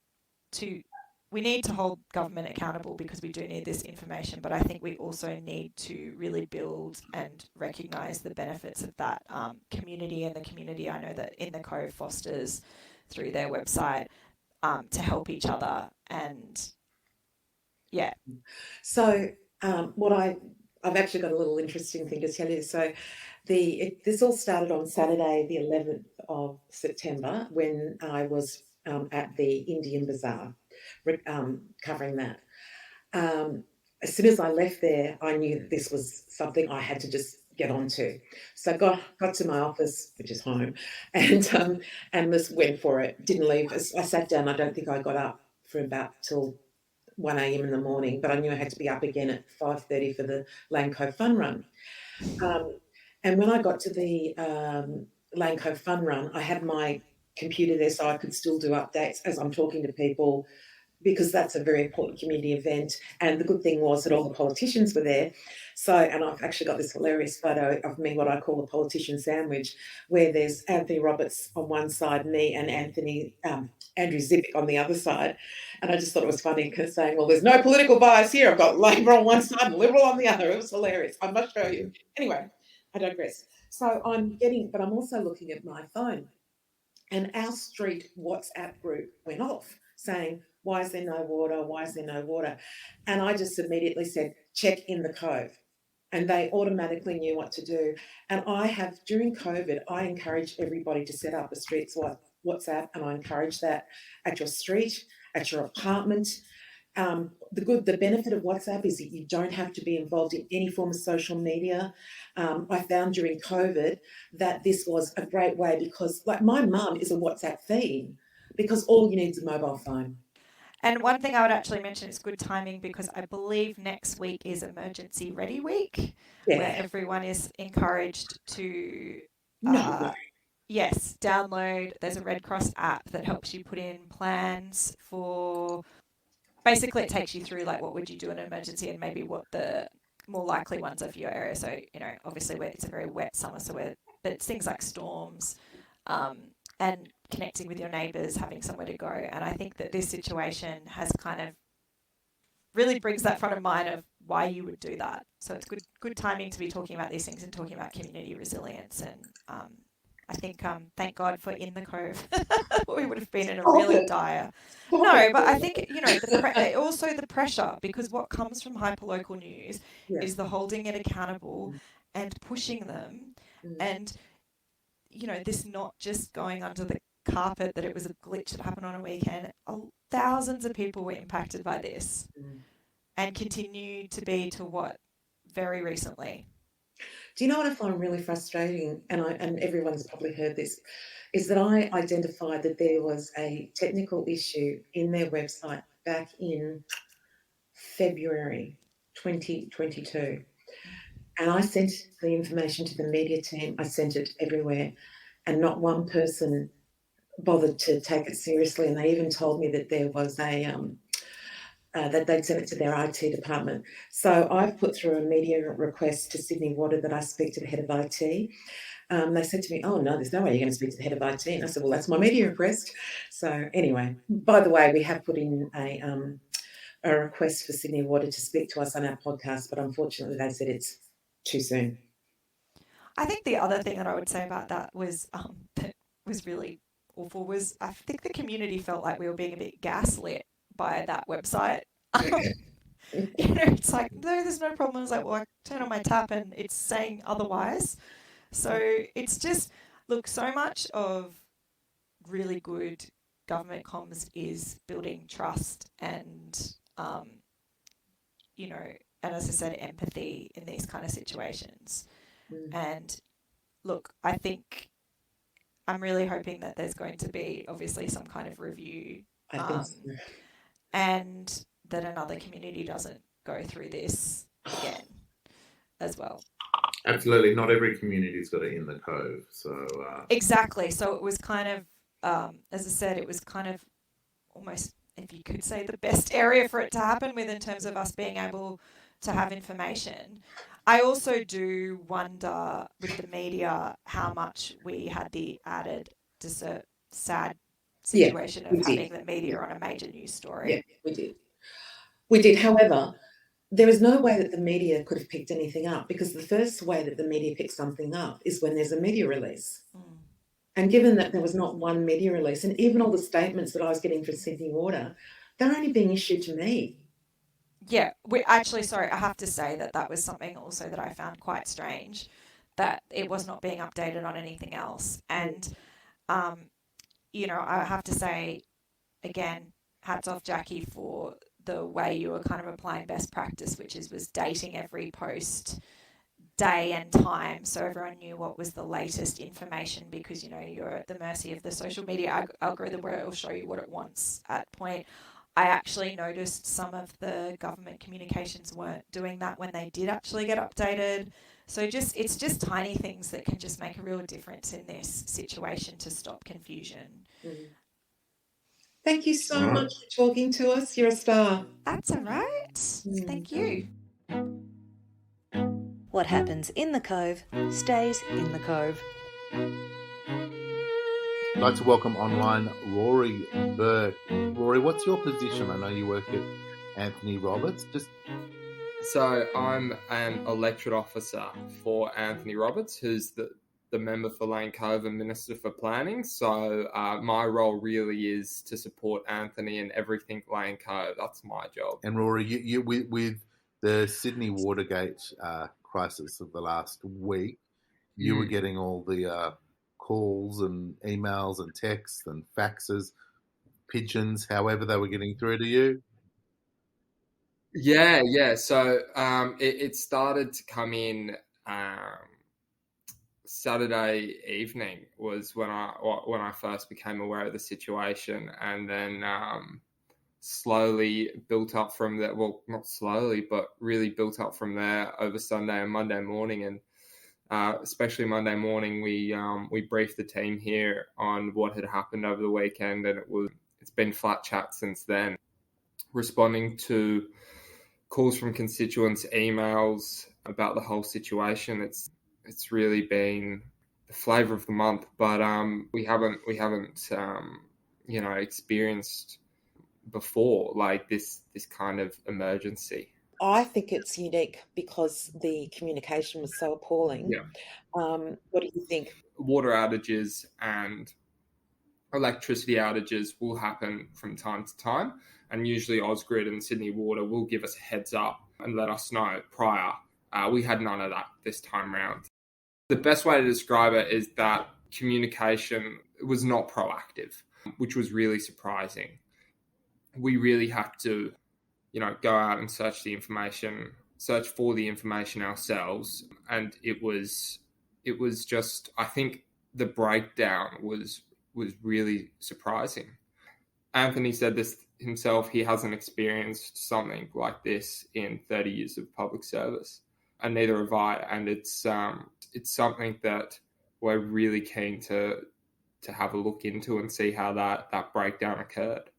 E: we need to hold government accountable, because we do need this information, but I think we also need to really build and recognise the benefits of that community, and the community I know that In the Cove fosters through their website to help each other. And
B: So I've actually got a little interesting thing to tell you. So this all started on Saturday, the 11th of September, when I was at the Indian Bazaar, covering that. as soon as I left there, I knew that this was something I had to just get onto. So I got to my office, which is home, and just went for it. Didn't leave. I sat down. I don't think I got up for about till 1 a.m. in the morning, but I knew I had to be up again at 5:30 for the Lane Cove Fun Run. And when I got to the Lane Cove Fun Run, I had my computer there so I could still do updates as I'm talking to people, because that's a very important community event. And the good thing was that all the politicians were there. So, and I've actually got this hilarious photo of me, what I call a politician sandwich, where there's Anthony Roberts on one side, me and Andrew Zibick on the other side. And I just thought it was funny because saying, well, there's no political bias here. I've got Labor on one side and Liberal on the other. It was hilarious. I must show you. Anyway, I digress. So but I'm also looking at my phone. And our street WhatsApp group went off saying, why is there no water? Why is there no water? And I just immediately said, check in the cove. And they automatically knew what to do. And during COVID, I encouraged everybody to set up a streets WhatsApp, and I encourage that at your street, at your apartment. The benefit of WhatsApp is that you don't have to be involved in any form of social media. I found during COVID that this was a great way, because like my mum is a WhatsApp fiend, because all you need is a mobile phone.
E: And one thing I would actually mention, it's good timing, because I believe next week is Emergency Ready Week, where everyone is encouraged to download. There's a Red Cross app that helps you put in plans for. Basically, it takes you through like what would you do in an emergency and maybe what the more likely ones are for your area. So, obviously it's a very wet summer, but it's things like storms, and connecting with your neighbours, having somewhere to go. And I think that this situation has kind of really brings that front of mind of why you would do that. So it's good timing to be talking about these things and talking about community resilience. And I think, thank God for In the Cove. We would have been in a really dire. No, but I think, also the pressure, because what comes from hyperlocal news is the holding it accountable and pushing them. And, this not just going under the carpet that it was a glitch that happened on a weekend. Thousands of people were impacted by this and continue to be to what very recently.
B: Do you know what I find really frustrating, and everyone's probably heard this, is that I identified that there was a technical issue in their website back in February 2022. And I sent the information to the media team. I sent it everywhere, and not one person bothered to take it seriously. And they even told me that there was that they'd sent it to their IT department. So I've put through a media request to Sydney Water that I speak to the head of IT. They said to me, oh, no, there's no way you're going to speak to the head of IT. And I said, well, that's my media request. So anyway, by the way, we have put in a request for Sydney Water to speak to us on our podcast, but unfortunately they said it's too soon.
E: I think the other thing that I would say about that was that was really awful was I think the community felt like we were being a bit gaslit by that website. It's like, no, there's no problem. It's like, well, I turn on my tap and it's saying otherwise. So it's just, look, so much of really good government comms is building trust and, and as I said, empathy in these kind of situations. And look, I think I'm really hoping that there's going to be obviously some kind of review, and that another community doesn't go through this again as well.
A: Absolutely. Not every community's got it in the cove. So
E: exactly. So it was kind of, as I said, it was kind of almost, if you could say, the best area for it to happen with in terms of us being able to have information. I also do wonder with the media how much we had the added sad situation of having the media on a major news story.
B: Yeah, we did. We did. However, there is no way that the media could have picked anything up, because the first way that the media picks something up is when there's a media release. And given that there was not one media release, and even all the statements that I was getting from Sydney Water, they're only being issued to me.
E: Yeah, I have to say that was something also that I found quite strange, that it was not being updated on anything else. And, I have to say, again, hats off, Jackie, for the way you were kind of applying best practice, which was dating every post day and time, so everyone knew what was the latest information, because you're at the mercy of the social media algorithm where it will show you what it wants at point. I actually noticed some of the government communications weren't doing that when they did actually get updated. So it's just tiny things that can just make a real difference in this situation to stop confusion.
B: Thank you so much for talking to us. You're a star.
E: That's all right. Thank you.
C: What happens in the Cove stays in the Cove.
A: I'd like to welcome online Rory Burke. Rory, what's your position? I know you work at Anthony Roberts.
F: So I'm an electorate officer for Anthony Roberts, who's the member for Lane Cove and Minister for Planning. So my role really is to support Anthony in everything Lane Cove. That's my job.
A: And Rory, you with the Sydney Watergate crisis of the last week, you were getting all the calls and emails and texts and faxes, pigeons, however they were getting through to you.
F: Yeah. So it started to come in Saturday evening was when I first became aware of the situation, and then slowly built up from that. Well, not slowly, but really built up from there over Sunday and Monday morning, and especially Monday morning, we briefed the team here on what had happened over the weekend, and it's been flat chat since then, responding to calls from constituents, emails about the whole situation. It's really been the flavour of the month, but we haven't experienced before like this kind of emergency.
B: I think it's unique because the communication was so appalling.
F: Yeah.
B: What do you think?
F: Water outages and electricity outages will happen from time to time, and usually Ausgrid and Sydney Water will give us a heads up and let us know prior. We had none of that this time round. The best way to describe it is that communication was not proactive, which was really surprising. We really had to, go out and search for the information ourselves. And it was just, I think the breakdown was really surprising. Anthony said this himself, he hasn't experienced something like this in 30 years of public service, and neither have I. And it's something that we're really keen to have a look into and see how that breakdown occurred.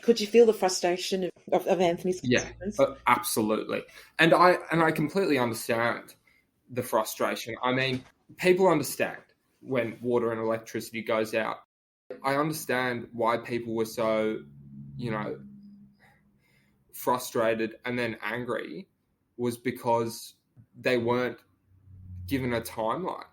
B: Could you feel the frustration of Anthony's concerns?
F: Yeah, absolutely. And I completely understand the frustration. I mean, people understand when water and electricity goes out. I understand why people were so, frustrated and then angry, was because they weren't given a timeline.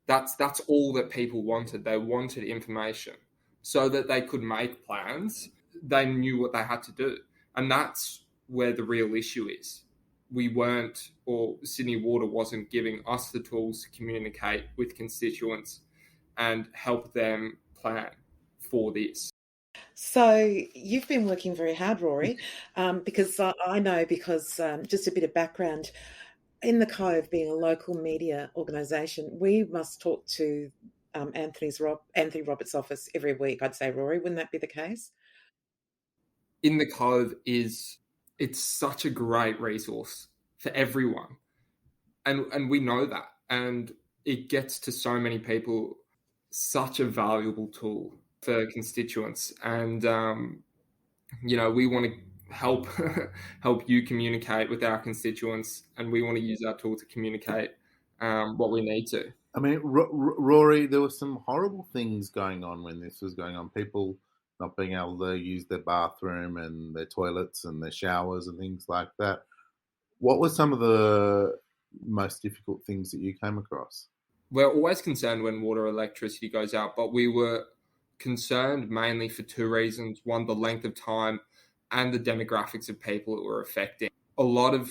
F: That's all that people wanted. They wanted information so that they could make plans. They knew what they had to do. And that's where the real issue is. We weren't, or Sydney Water wasn't giving us the tools to communicate with constituents and help them plan for this.
B: So you've been working very hard, Rory, because I know, just a bit of background, in the Cove, being a local media organisation, we must talk to Anthony Roberts' office every week, I'd say, Rory. Wouldn't that be the case?
F: In the Cove it's such a great resource for everyone. And we know that. And it gets to so many people, such a valuable tool for constituents. And, we want to help you communicate with our constituents, and we want to use our tool to communicate what we need to.
A: I mean, Rory, there were some horrible things going on when this was going on. People not being able to use their bathroom and their toilets and their showers and things like that. What were some of the most difficult things that you came across?
F: We're always concerned when water or electricity goes out, but we were concerned mainly for two reasons. One, the length of time and the demographics of people it were affecting. A lot of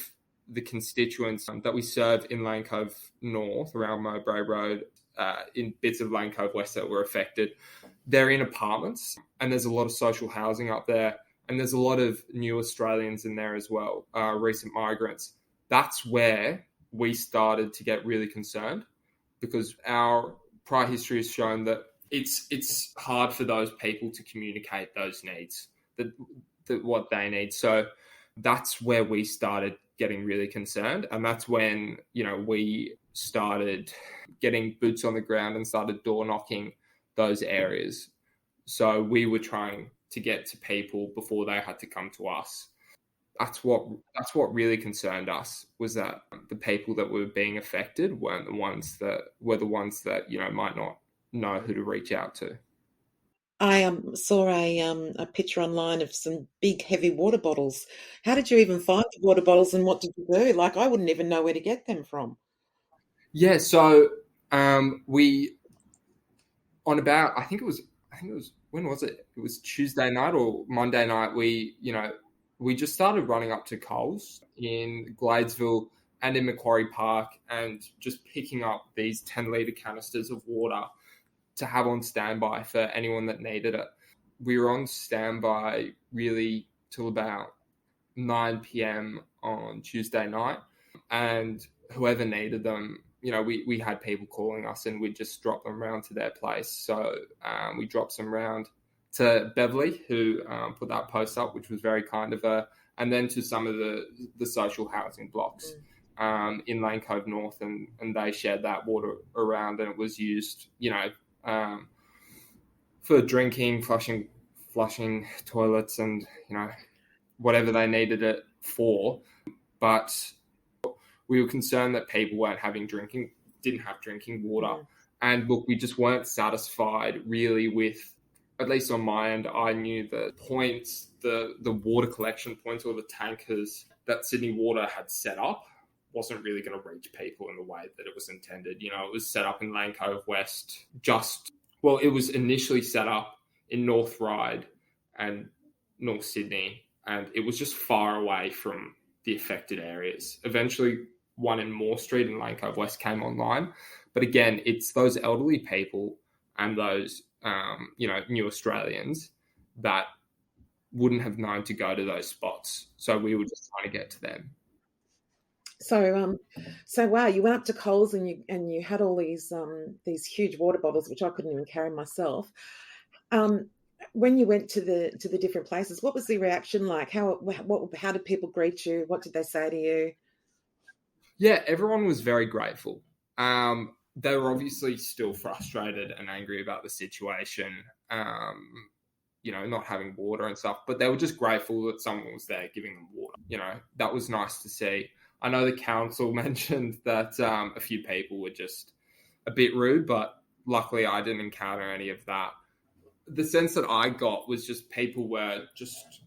F: the constituents that we serve in Lane Cove North, around Mowbray Road, in bits of Lane Cove West that were affected, they're in apartments, and there's a lot of social housing up there, and there's a lot of new Australians in there as well, recent migrants. That's where we started to get really concerned, because our prior history has shown that it's hard for those people to communicate those needs, that what they need. So that's where we started getting really concerned, and that's when we started getting boots on the ground and started door knocking those areas. So we were trying to get to people before they had to come to us. That's what really concerned us, was that the people that were being affected weren't the ones that might not know who to reach out to.
B: I saw a picture online of some big, heavy water bottles. How did you even find the water bottles, and what did you do? Like, I wouldn't even know where to get them from.
F: Yeah, so we, on about, I think it was when was it? It was Tuesday night or Monday night. We just started running up to Coles in Gladesville and in Macquarie Park, and just picking up these 10-litre canisters of water to have on standby for anyone that needed it. We were on standby really till about 9 p.m. on Tuesday night, and whoever needed them, we had people calling us, and we'd just drop them around to their place. So we dropped some around to Beverly, who put that post up, which was very kind of her, and then to some of the social housing blocks in Lane Cove North, and they shared that water around, and it was used, for drinking, flushing toilets, and whatever they needed it for. But we were concerned that people didn't have drinking water. And look, we just weren't satisfied really with, at least on my end, I knew the points, the water collection points, or the tankers that Sydney Water had set up wasn't really going to reach people in the way that it was intended. It was set up in Lane Cove West. It was initially set up in North Ryde and North Sydney, and it was just far away from the affected areas. Eventually, one in Moore Street and Lane Cove West came online. But again, it's those elderly people and those, new Australians that wouldn't have known to go to those spots. So we were just trying to get to them.
B: So wow, you went up to Coles and you had all these huge water bottles, which I couldn't even carry myself. When you went to the different places, what was the reaction like? How did people greet you? What did they say to you?
F: Yeah, everyone was very grateful. They were obviously still frustrated and angry about the situation, not having water and stuff, but they were just grateful that someone was there giving them water. That was nice to see. I know the council mentioned that a few people were just a bit rude, but luckily I didn't encounter any of that. The sense that I got was just people were just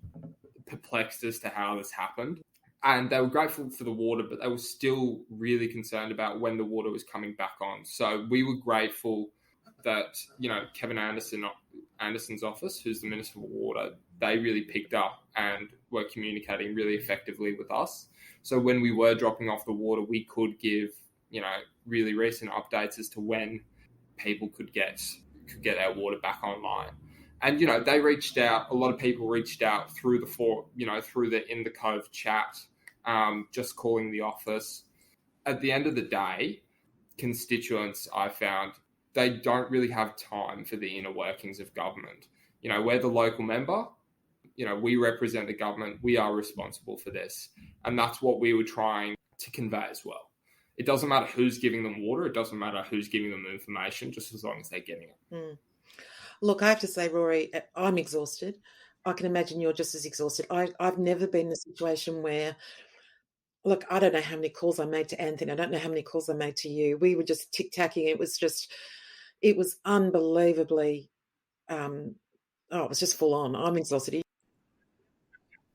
F: perplexed as to how this happened. And they were grateful for the water, but they were still really concerned about when the water was coming back on. So we were grateful that, Kevin Anderson's office, who's the Minister for Water, they really picked up and were communicating really effectively with us. So when we were dropping off the water, we could give, really recent updates as to when people could get our water back online. And, they reached out, a lot of people reached out through the In the Cove chat, just calling the office. At the end of the day, constituents, I found, they don't really have time for the inner workings of government. We're the local member. We represent the government. We are responsible for this. And that's what we were trying to convey as well. It doesn't matter who's giving them water. It doesn't matter who's giving them information, just as long as they're getting it.
B: Look, I have to say, Rory, I'm exhausted. I can imagine you're just as exhausted. I've never been in a situation where, look, I don't know how many calls I made to Anthony. I don't know how many calls I made to you. We were just tic-tacking. It was unbelievably, it was just full on. I'm exhausted.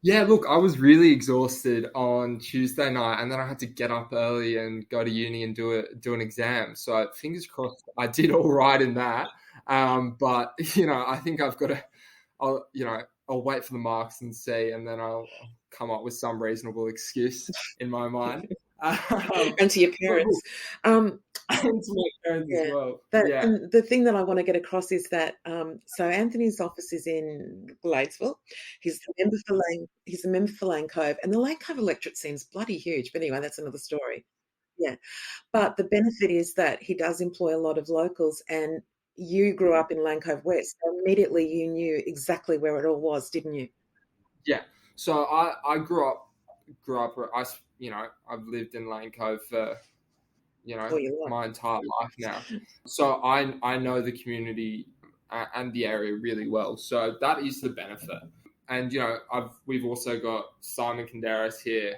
F: Yeah, look, I was really exhausted on Tuesday night, and then I had to get up early and go to uni and do an exam. So fingers crossed I did all right in that. But, I think I've got to, I'll wait for the marks and see, and then I'll come up with some reasonable excuse in my mind.
B: And to your parents. Um,
F: And to my parents as well.
B: And the thing that I want to get across is that so Anthony's office is in Gladesville. He's a member for Lane Cove, and the Lane Cove electorate seems bloody huge. But anyway, that's another story. Yeah, but the benefit is that he does employ a lot of locals, and you grew up in Lane Cove West, so immediately you knew exactly where it all was, didn't you?
F: Yeah. So I grew up. I've lived in Lane Cove for my entire life now. So I know the community and the area really well. So that is the benefit. And we've also got Simon Canderas here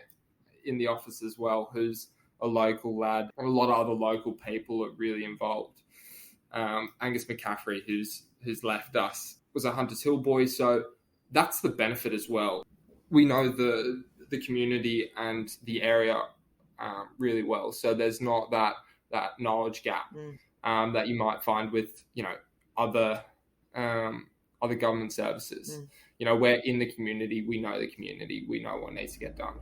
F: in the office as well, who's a local lad. A lot of other local people are really involved. Angus McCaffrey, who's left us, was a Hunters Hill boy. So that's the benefit as well. We know the community and the area really well. So there's not that knowledge gap that you might find with other government services. We're in the community. We know the community. We know what needs to get done.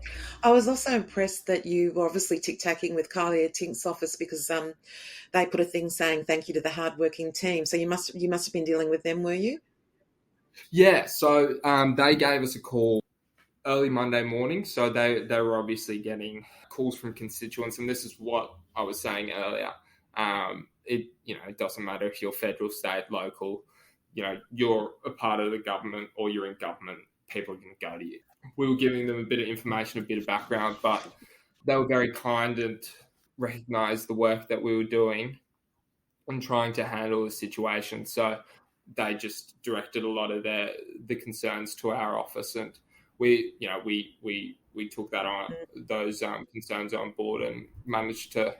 B: I was also impressed that you were obviously tic-tacking with Carlia Tink's office, because they put a thing saying thank you to the hardworking team. So you must have been dealing with them, were you?
F: Yeah. So they gave us a call early Monday morning. So they were obviously getting calls from constituents, and this is what I was saying earlier. It doesn't matter if you're federal, state, local. You're a part of the government or you're in government, people are going to go to you. We were giving them a bit of information, a bit of background, but they were very kind and recognised the work that we were doing and trying to handle the situation. So they just directed a lot of the concerns to our office, and we took that on, those concerns on board, and managed to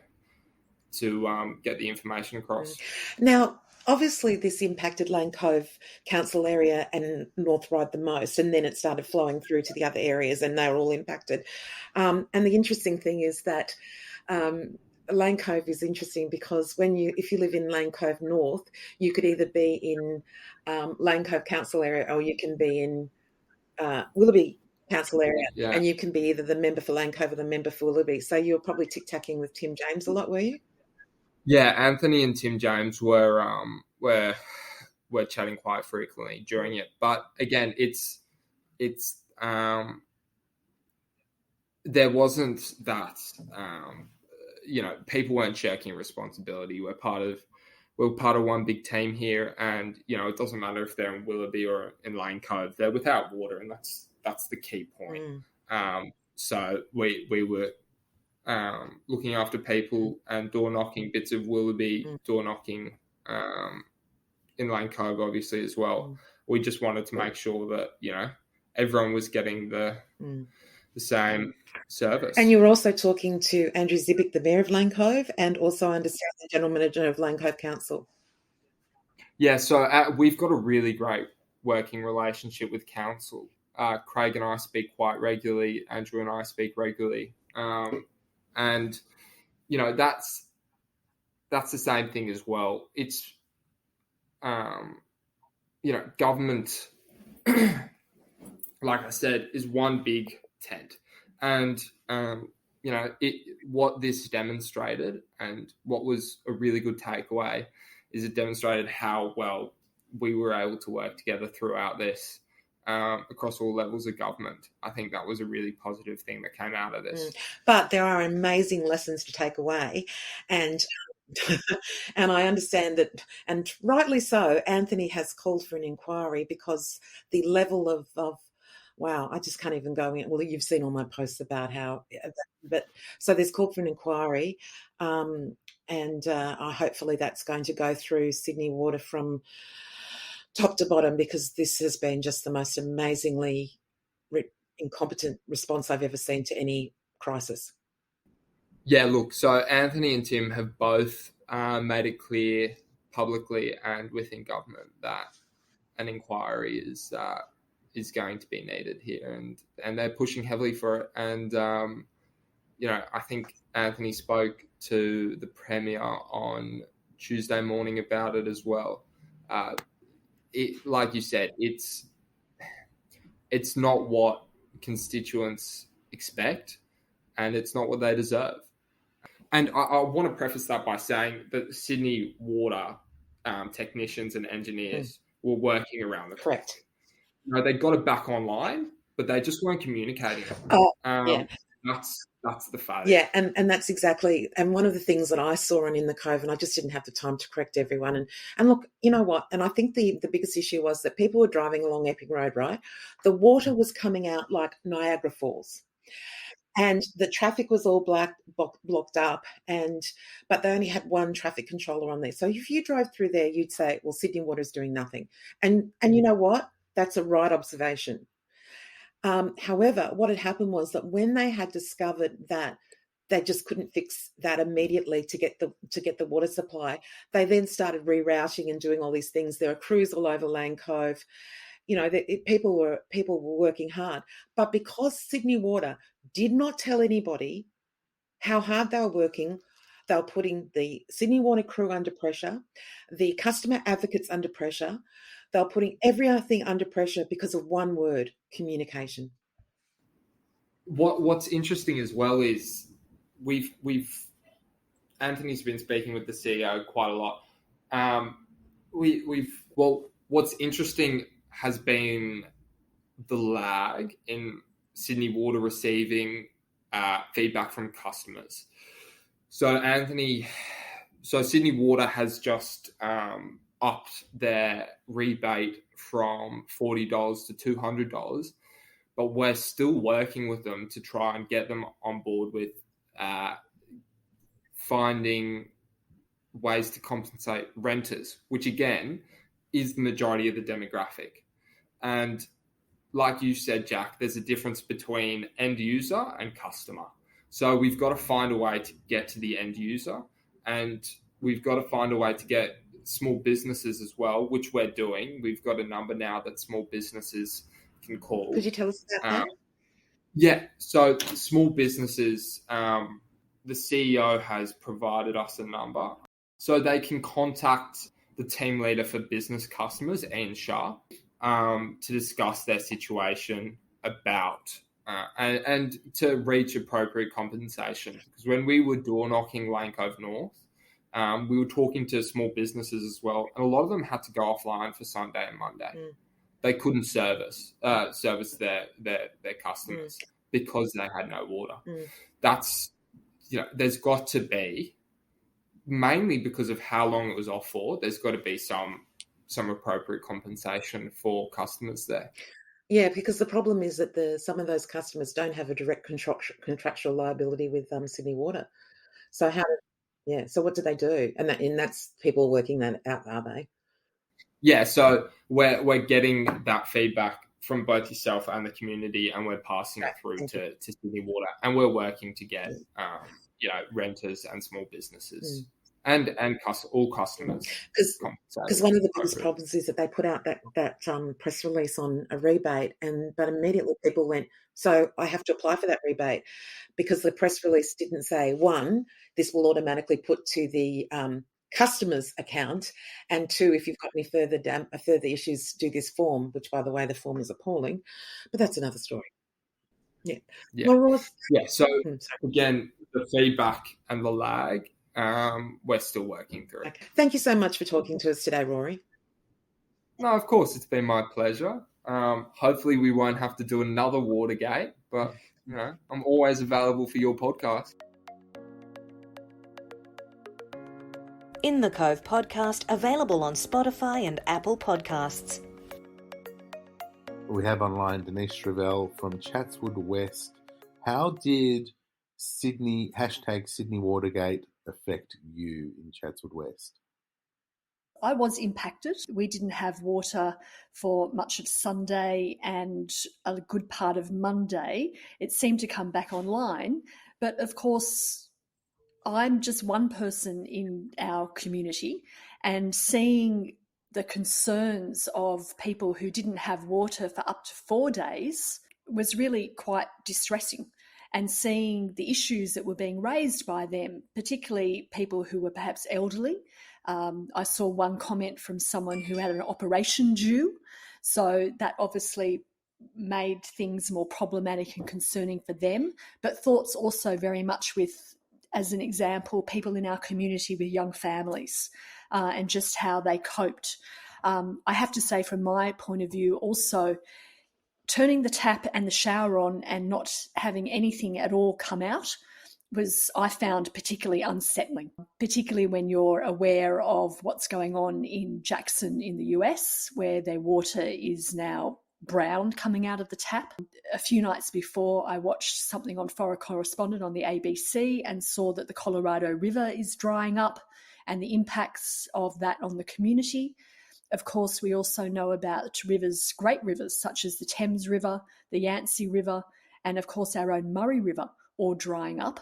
F: get the information across.
B: Now, obviously, this impacted Lane Cove Council area and North Ryde the most, and then it started flowing through to the other areas, and they were all impacted. And the interesting thing is that Lane Cove is interesting because if you live in Lane Cove North, you could either be in Lane Cove Council area, or you can be in Willoughby Council area, and you can be either the member for Lane Cove or the member for Willoughby. So you were probably tic-tacking with Tim James a lot, were you?
F: Yeah, Anthony and Tim James were chatting quite frequently during it. But again, it's there wasn't that people weren't shirking responsibility. We're part of one big team here, and it doesn't matter if they're in Willoughby or in Lane Cove, they're without water, and that's the key point. So we were looking after people and door knocking bits of Willoughby, door knocking in Lane Cove, obviously, as well. We just wanted to make sure that everyone was getting the same service.
B: And you were also talking to Andrew Zibick, the Mayor of Lane Cove, and also, I understand, the General Manager of Lane Cove Council.
F: Yeah, so we've got a really great working relationship with Council. Craig and I speak quite regularly. Andrew and I speak regularly. And that's the same thing as well. It's government, like I said, is one big tent, and what this demonstrated, and what was a really good takeaway, is it demonstrated how well we were able to work together throughout this. Across all levels of government. I think that was a really positive thing that came out of this.
B: But there are amazing lessons to take away, and and I understand that, and rightly so, Anthony has called for an inquiry because the level of wow, I just can't even go in. Well, you've seen all my posts about how, but so there's called for an inquiry, and hopefully that's going to go through Sydney Water from top to bottom, because this has been just the most amazingly incompetent response I've ever seen to any crisis.
F: Yeah, look, so Anthony and Tim have both made it clear publicly and within government that an inquiry is going to be needed here, and they're pushing heavily for it. And I think Anthony spoke to the Premier on Tuesday morning about it as well. Like you said, it's not what constituents expect, and it's not what they deserve. And I want to preface that by saying that Sydney Water technicians and engineers were working around the clock.
B: Correct.
F: They got it back online, but they just weren't communicating.
B: Yeah.
F: That's the failure.
B: Yeah, and that's exactly, and one of the things that I saw on In the Cove, and I just didn't have the time to correct everyone. And look, you know what? And I think the biggest issue was that people were driving along Epping Road, right? The water was coming out like Niagara Falls. And the traffic was all blocked up, but they only had one traffic controller on there. So if you drove through there, you'd say, well, Sydney Water is doing nothing. And you know what? That's a right observation. However, what had happened was that when they had discovered that they just couldn't fix that immediately to get the water supply, they then started rerouting and doing all these things. There are crews all over Lane Cove. People were working hard, but because Sydney Water did not tell anybody how hard they were working, they were putting the Sydney Water crew under pressure, the customer advocates under pressure. They were putting everything under pressure because of one word: communication.
F: What's interesting as well is we've Anthony's been speaking with the CEO quite a lot. What's interesting has been the lag in Sydney Water receiving feedback from customers. So Sydney Water has just upped their rebate from $40 to $200, but we're still working with them to try and get them on board with finding ways to compensate renters, which again is the majority of the demographic. And like you said, Jack, there's a difference between end user and customer. So we've got to find a way to get to the end user, and we've got to find a way to get small businesses as well, which we're doing. We've got a number now that small businesses can call.
B: Could you tell us about that?
F: Yeah, so small businesses, the CEO has provided us a number. So they can contact the team leader for business customers, Ian Sharp, to discuss their situation about and to reach appropriate compensation. Because when we were door knocking Lane Cove North, we were talking to small businesses as well, and a lot of them had to go offline for Sunday and Monday. They couldn't service their customers because they had no water. That's, there's got to be, mainly because of how long it was off for, there's got to be some appropriate compensation for customers there.
B: Yeah, because the problem is that some of those customers don't have a direct contractual liability with Sydney Water. So so what do they do? And that's people working that out, are they?
F: Yeah, so we're getting that feedback from both yourself and the community, and we're passing it through to Sydney Water, and we're working to get renters and small businesses and all customers.
B: Because one of the biggest problems is that they put out that press release on a rebate, but immediately people went, so I have to apply for that rebate, because the press release didn't say, one, this will automatically put to the customer's account, and two, if you've got any further issues, do this form, which, by the way, the form is appalling, but that's another story. Yeah.
F: So again, the feedback and the lag, we're still working through.
B: Okay. Thank you so much for talking to us today, Rory.
F: No, of course, it's been my pleasure. Hopefully we won't have to do another Watergate, but I'm always available for your podcast.
C: In the Cove podcast, available on Spotify and Apple Podcasts.
A: We have online Denise Travell from Chatswood West. How did Sydney Watergate affect you in Chatswood West?
G: I was impacted. We didn't have water for much of Sunday and a good part of Monday. It seemed to come back online. But of course, I'm just one person in our community, and seeing the concerns of people who didn't have water for up to 4 days was really quite distressing. And seeing the issues that were being raised by them, particularly people who were perhaps elderly. I saw one comment from someone who had an operation due. So that obviously made things more problematic and concerning for them, but thoughts also very much with, as an example, people in our community with young families and just how they coped. I have to say, from my point of view, also turning the tap and the shower on and not having anything at all come out was, I found, particularly unsettling, particularly when you're aware of what's going on in Jackson in the US, where their water is now brown coming out of the tap. A few nights before, I watched something on Foreign Correspondent on the ABC and saw that the Colorado River is drying up and the impacts of that on the community. Of course, we also know about rivers, great rivers, such as the Thames River, the Yangtze River, and of course our own Murray River, all drying up.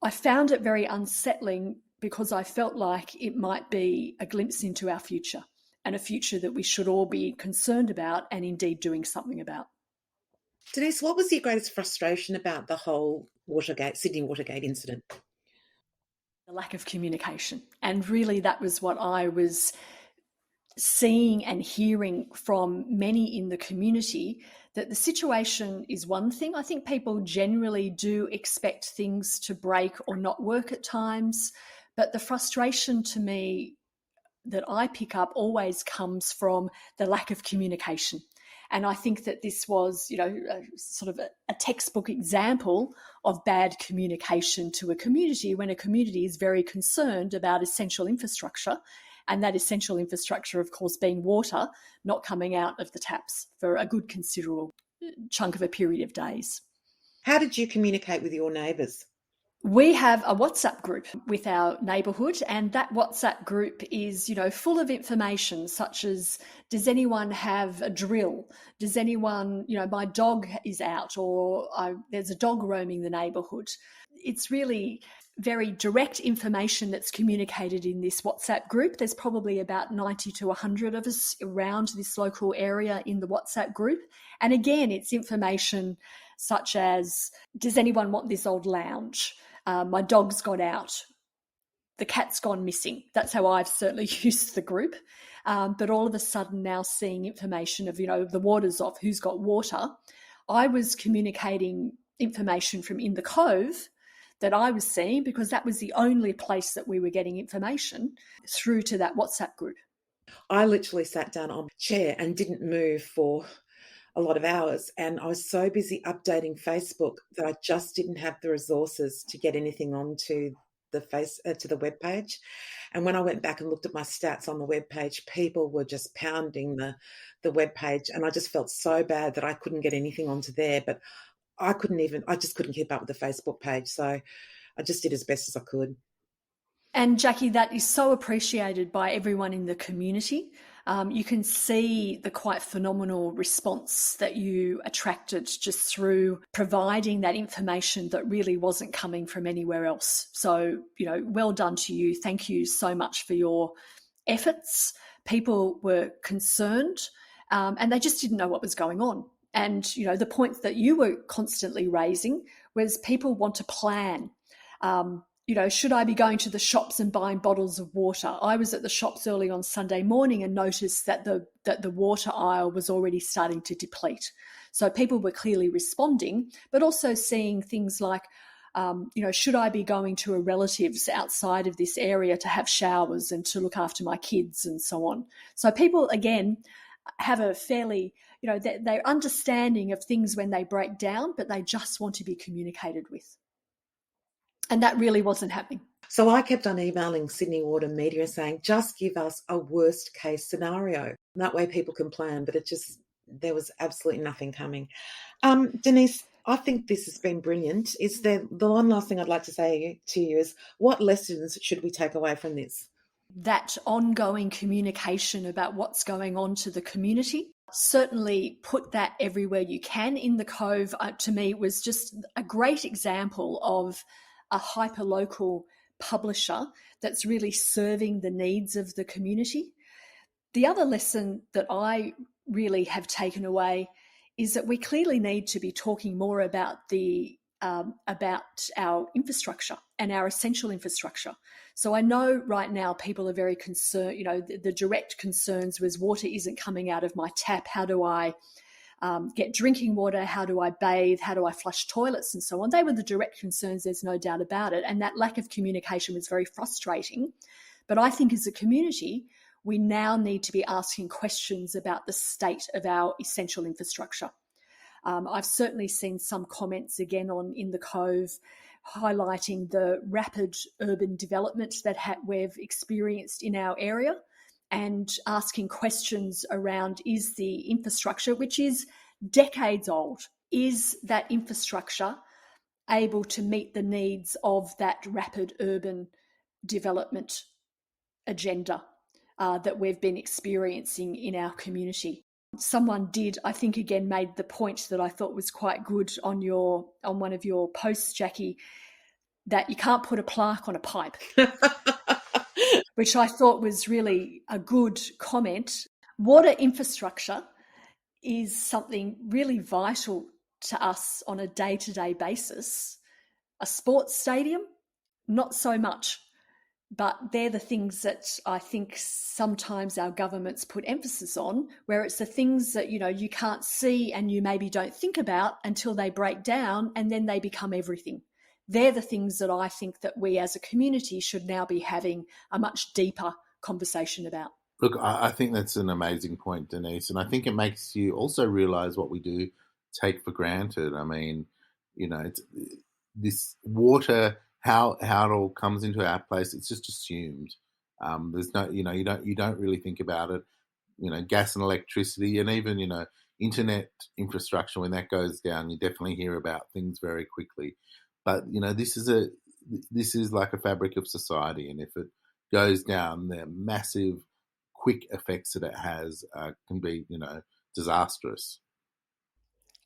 G: I found it very unsettling because I felt like it might be a glimpse into our future, and a future that we should all be concerned about and indeed doing something about.
B: Denise, what was your greatest frustration about the whole Sydney Watergate incident?
G: The lack of communication. And really that was what I was seeing and hearing from many in the community, that the situation is one thing. I think people generally do expect things to break or not work at times, but the frustration to me that I pick up always comes from the lack of communication. And I think that this was, sort of a textbook example of bad communication to a community, when a community is very concerned about essential infrastructure. And that essential infrastructure, of course, being water not coming out of the taps for a good considerable chunk of a period of days.
B: How did you communicate with your neighbours?
G: We have a WhatsApp group with our neighbourhood, and that WhatsApp group is, full of information such as, does anyone have a drill? Does anyone, my dog is out, or there's a dog roaming the neighbourhood. It's really very direct information that's communicated in this WhatsApp group. There's probably about 90 to 100 of us around this local area in the WhatsApp group. And again, it's information such as, does anyone want this old lounge? My dog's got out. The cat's gone missing. That's how I've certainly used the group. But all of a sudden now seeing information of, the water's off, who's got water. I was communicating information from in the Cove that I was seeing, because that was the only place that we were getting information, through to that WhatsApp group.
B: I literally sat down on a chair and didn't move for a lot of hours, and I was so busy updating Facebook that I just didn't have the resources to get anything onto the to the webpage. And when I went back and looked at my stats on the webpage, people were just pounding the webpage, and I just felt so bad that I couldn't get anything onto there. But I just couldn't keep up with the Facebook page. So I just did as best as I could.
G: And Jackie, that is so appreciated by everyone in the community. You can see the quite phenomenal response that you attracted just through providing that information that really wasn't coming from anywhere else. So, well done to you. Thank you so much for your efforts. People were concerned and they just didn't know what was going on. And, the point that you were constantly raising was people want to plan. Should I be going to the shops and buying bottles of water? I was at the shops early on Sunday morning and noticed that the water aisle was already starting to deplete. So people were clearly responding, but also seeing things like, should I be going to a relative's outside of this area to have showers and to look after my kids and so on. So people, again, have a fairly, they're understanding of things when they break down, but they just want to be communicated with. And that really wasn't happening.
B: So I kept on emailing Sydney Water Media saying, just give us a worst case scenario. That way people can plan, but there was absolutely nothing coming. Denise, I think this has been brilliant. The one last thing I'd like to say to you is, what lessons should we take away from this?
G: That ongoing communication about what's going on to the community. Certainly put that everywhere you can. In the Cove, to me, was just a great example of a hyper-local publisher that's really serving the needs of the community. The other lesson that I really have taken away is that we clearly need to be talking more about about our infrastructure and our essential infrastructure. So I know right now people are very concerned, the direct concerns was water isn't coming out of my tap. How do I get drinking water? How do I bathe? How do I flush toilets and so on? They were the direct concerns, there's no doubt about it. And that lack of communication was very frustrating. But I think as a community, we now need to be asking questions about the state of our essential infrastructure. I've certainly seen some comments again in the Cove highlighting the rapid urban development that we've experienced in our area, and asking questions around, is the infrastructure, which is decades old, is that infrastructure able to meet the needs of that rapid urban development agenda that we've been experiencing in our community? Someone did, I think, again, made the point that I thought was quite good on one of your posts, Jackie, that you can't put a plaque on a pipe, which I thought was really a good comment. Water infrastructure is something really vital to us on a day-to-day basis. A sports stadium, not so much. But they're the things that I think sometimes our governments put emphasis on, where it's the things that, you can't see and you maybe don't think about until they break down, and then they become everything. They're the things that I think that we as a community should now be having a much deeper conversation about.
A: Look, I think that's an amazing point, Denise. And I think it makes you also realise what we do take for granted. I mean, it's, this water, how it all comes into our place, it's just assumed. There's no, you don't really think about it. Gas and electricity, and even internet infrastructure. When that goes down, you definitely hear about things very quickly. But this is like a fabric of society, and if it goes down, the massive, quick effects that it has can be, disastrous.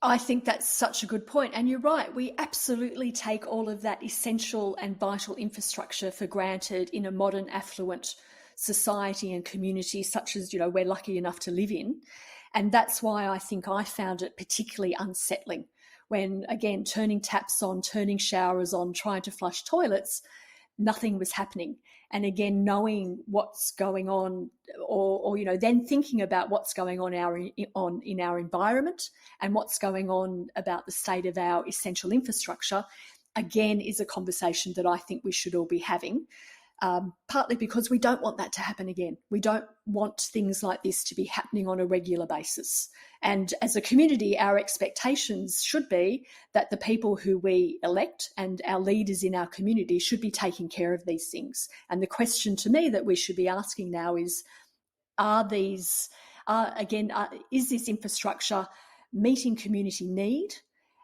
G: I think that's such a good point. And you're right, we absolutely take all of that essential and vital infrastructure for granted in a modern, affluent society and community such as, we're lucky enough to live in. And that's why I think I found it particularly unsettling when, again, turning taps on, turning showers on, trying to flush toilets, nothing was happening. And again, knowing what's going on, or then thinking about what's going on in our environment and what's going on about the state of our essential infrastructure, again, is a conversation that I think we should all be having. Partly because we don't want that to happen again. We don't want things like this to be happening on a regular basis. And as a community, our expectations should be that the people who we elect and our leaders in our community should be taking care of these things. And the question to me that we should be asking now is, is this infrastructure meeting community need?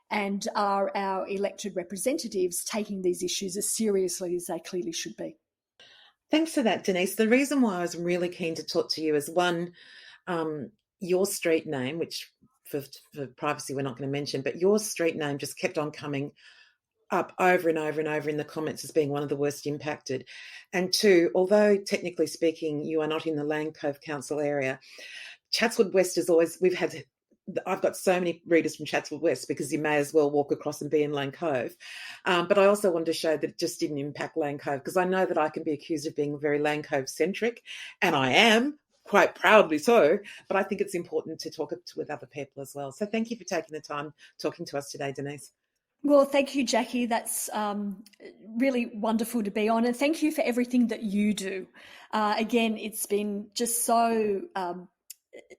G: And are our elected representatives taking these issues as seriously as they clearly should be?
B: Thanks for that, Denise. The reason why I was really keen to talk to you is, one, your street name, which for privacy we're not going to mention, but your street name just kept on coming up over and over and over in the comments as being one of the worst impacted. And two, although technically speaking you are not in the Lane Cove Council area, Chatswood West is always, I've got so many readers from Chatswood West because you may as well walk across and be in Lane Cove. But I also wanted to show that it just didn't impact Lane Cove, because I know that I can be accused of being very Lane Cove centric, and I am, quite proudly so, but I think it's important to talk with other people as well. So thank you for taking the time talking to us today, Denise.
G: Well, thank you, Jackie. That's really wonderful to be on. And thank you for everything that you do. Again, it's been just so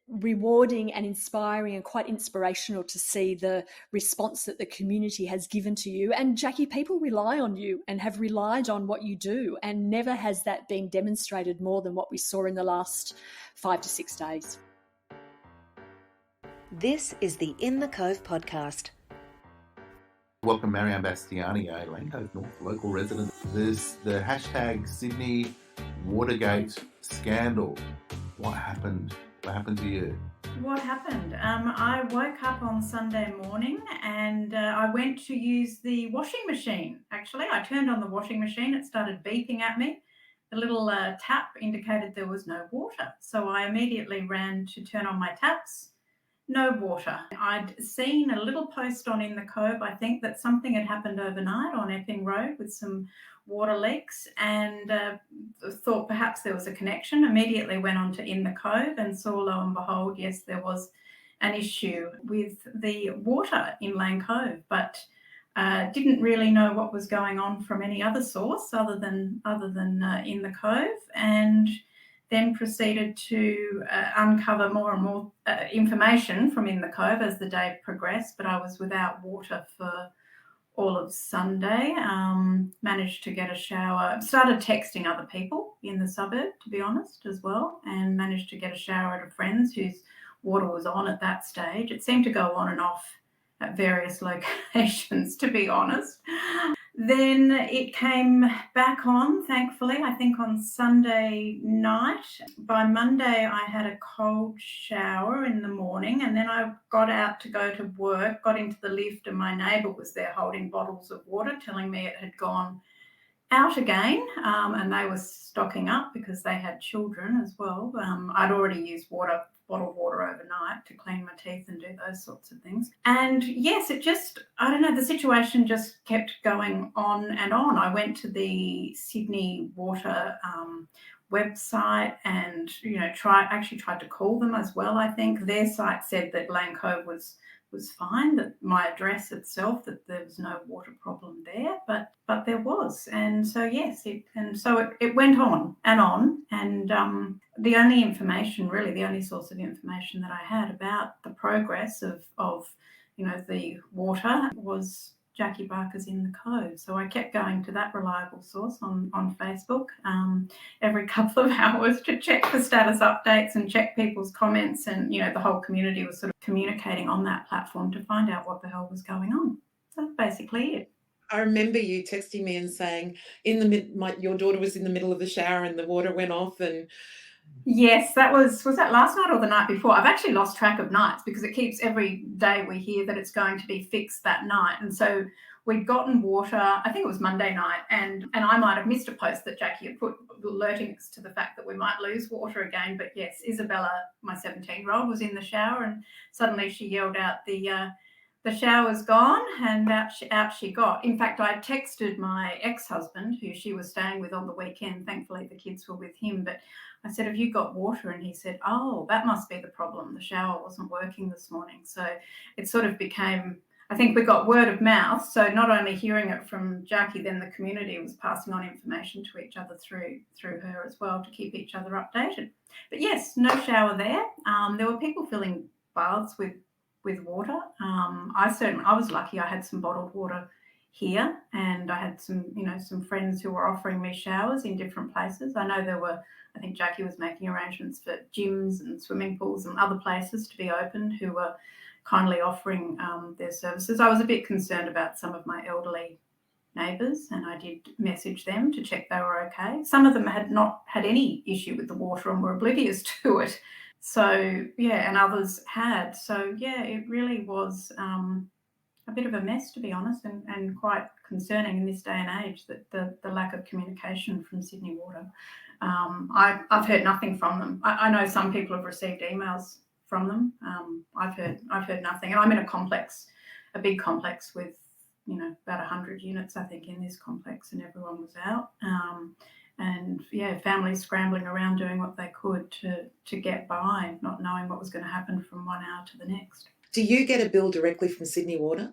G: rewarding and inspiring and quite inspirational to see the response that the community has given to you. And Jackie, people rely on you and have relied on what you do, and never has that been demonstrated more than what we saw in the last 5 to 6 days.
C: This is the In the Cove podcast.
A: Welcome, Marianne Bastiani, a Lane Cove North local resident. There's the hashtag Sydney Watergate scandal. What happened? What happened to you?
H: What happened? I woke up on Sunday morning and I went to use the washing machine. Actually, I turned on the washing machine. It started beeping at me. The little tap indicated there was no water. So I immediately ran to turn on my taps. No water. I'd seen a little post on In the Cove, I think, that something had happened overnight on Epping Road with some water leaks, and thought perhaps there was a connection. Immediately went on to In the Cove and saw, lo and behold, yes, there was an issue with the water in Lane Cove, but didn't really know what was going on from any other source other than in the cove, and then proceeded to uncover more and more information from in the cove as the day progressed. But I was without water for all of Sunday. Managed to get a shower, started texting other people in the suburb, to be honest, as well, and managed to get a shower at a friend's whose water was on at that stage. It seemed to go on and off at various locations, to be honest. Then it came back on, thankfully, I think on Sunday night. By Monday, I had a cold shower in the morning, and then I got out to go to work, got into the lift, and my neighbour was there holding bottles of water, telling me it had gone out again, and they were stocking up because they had children as well. I'd already used bottled water overnight to clean my teeth and do those sorts of things. And yes, I don't know, the situation just kept going on and on. I went to the Sydney Water website and, tried to call them as well, I think. Their site said that Lane Cove was fine, that my address itself, that there was no water problem there, but there was. And so, yes, it went on, and the only source of information that I had about the progress of the water was Jackie Barker's In the Cove. So I kept going to that reliable source on Facebook every couple of hours to check for status updates and check people's comments, and the whole community was sort of communicating on that platform to find out what the hell was going on. So that's basically it.
B: I remember you texting me and saying your daughter was in the middle of the shower and the water went off. And
H: yes, was that last night or the night before? I've actually lost track of nights because it keeps, every day we hear that it's going to be fixed that night. And so we'd gotten water, I think it was Monday night, and I might have missed a post that Jackie had put alerting us to the fact that we might lose water again. But yes, Isabella, my 17-year-old, was in the shower, and suddenly she yelled out, the shower's gone, and out she got. In fact, I texted my ex-husband, who she was staying with on the weekend. Thankfully, the kids were with him. But I said, have you got water? And he said, oh, that must be the problem. The shower wasn't working this morning. So it sort of became, I think we got word of mouth. So not only hearing it from Jackie, then the community was passing on information to each other through her as well to keep each other updated. But yes, no shower there. There were people filling baths with water. I was lucky. I had some bottled water here, and I had some friends who were offering me showers in different places. I think Jackie was making arrangements for gyms and swimming pools and other places to be opened who were kindly offering their services. I was a bit concerned about some of my elderly neighbours, and I did message them to check they were okay. Some of them had not had any issue with the water and were oblivious to it. So, yeah, and others had. So, yeah, it really was a bit of a mess, to be honest, and quite concerning in this day and age, that the lack of communication from Sydney Water. I've heard nothing from them. I know some people have received emails from them. I've heard nothing. And I'm in a big complex with, about 100 units, I think, in this complex, and everyone was out. And yeah, families scrambling around doing what they could to get by, not knowing what was going to happen from 1 hour to the next.
B: do you get a bill directly from Sydney Water?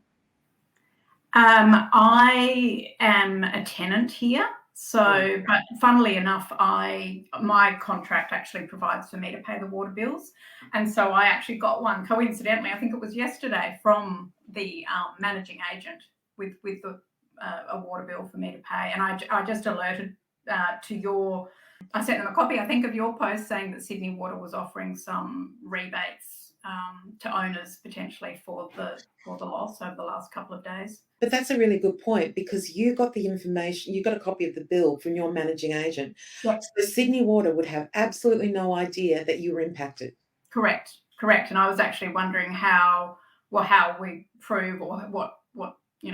H: I am a tenant here. So, but funnily enough, my contract actually provides for me to pay the water bills. And so I actually got one, coincidentally, I think it was yesterday, from the managing agent with a water bill for me to pay. And I just alerted I sent them a copy, I think, of your post saying that Sydney Water was offering some rebates to owners potentially for the loss over the last couple of days.
B: But that's a really good point, because you got the information, you got a copy of the bill from your managing agent.
H: Yep.
B: So Sydney Water would have absolutely no idea that you were impacted.
H: Correct. And I was actually wondering how we prove, or what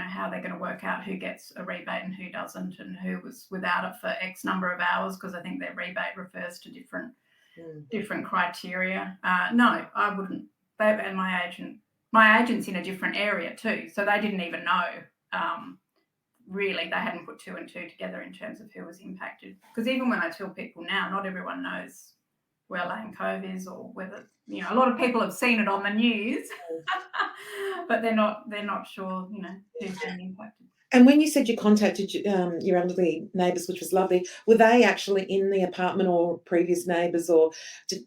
H: how they're going to work out who gets a rebate and who doesn't, and who was without it for X number of hours, because I think their rebate refers to different criteria. No, I wouldn't. And my agent's in a different area too, so they didn't even know. Really, they hadn't put two and two together in terms of who was impacted. Because even when I tell people now, not everyone knows where Lane Cove is, or whether, you know, a lot of people have seen it on the news, but they're not sure, you know, who's being impacted.
B: And when you said you contacted your elderly neighbours, which was lovely, were they actually in the apartment or previous neighbours,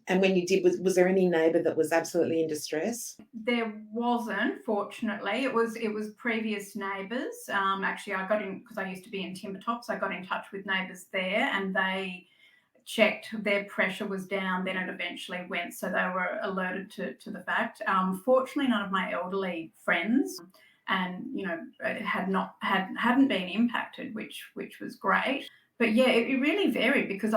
B: and when you did, was there any neighbour that was absolutely in distress?
H: There wasn't, fortunately. It was previous neighbours. Actually, I got in, because I used to be in Timbertops, I got in touch with neighbours there, and they checked their pressure was down. Then it eventually went, so they were alerted to the fact. Fortunately, none of my elderly friends and, you know, hadn't been impacted, which was great. But yeah, it really varied, because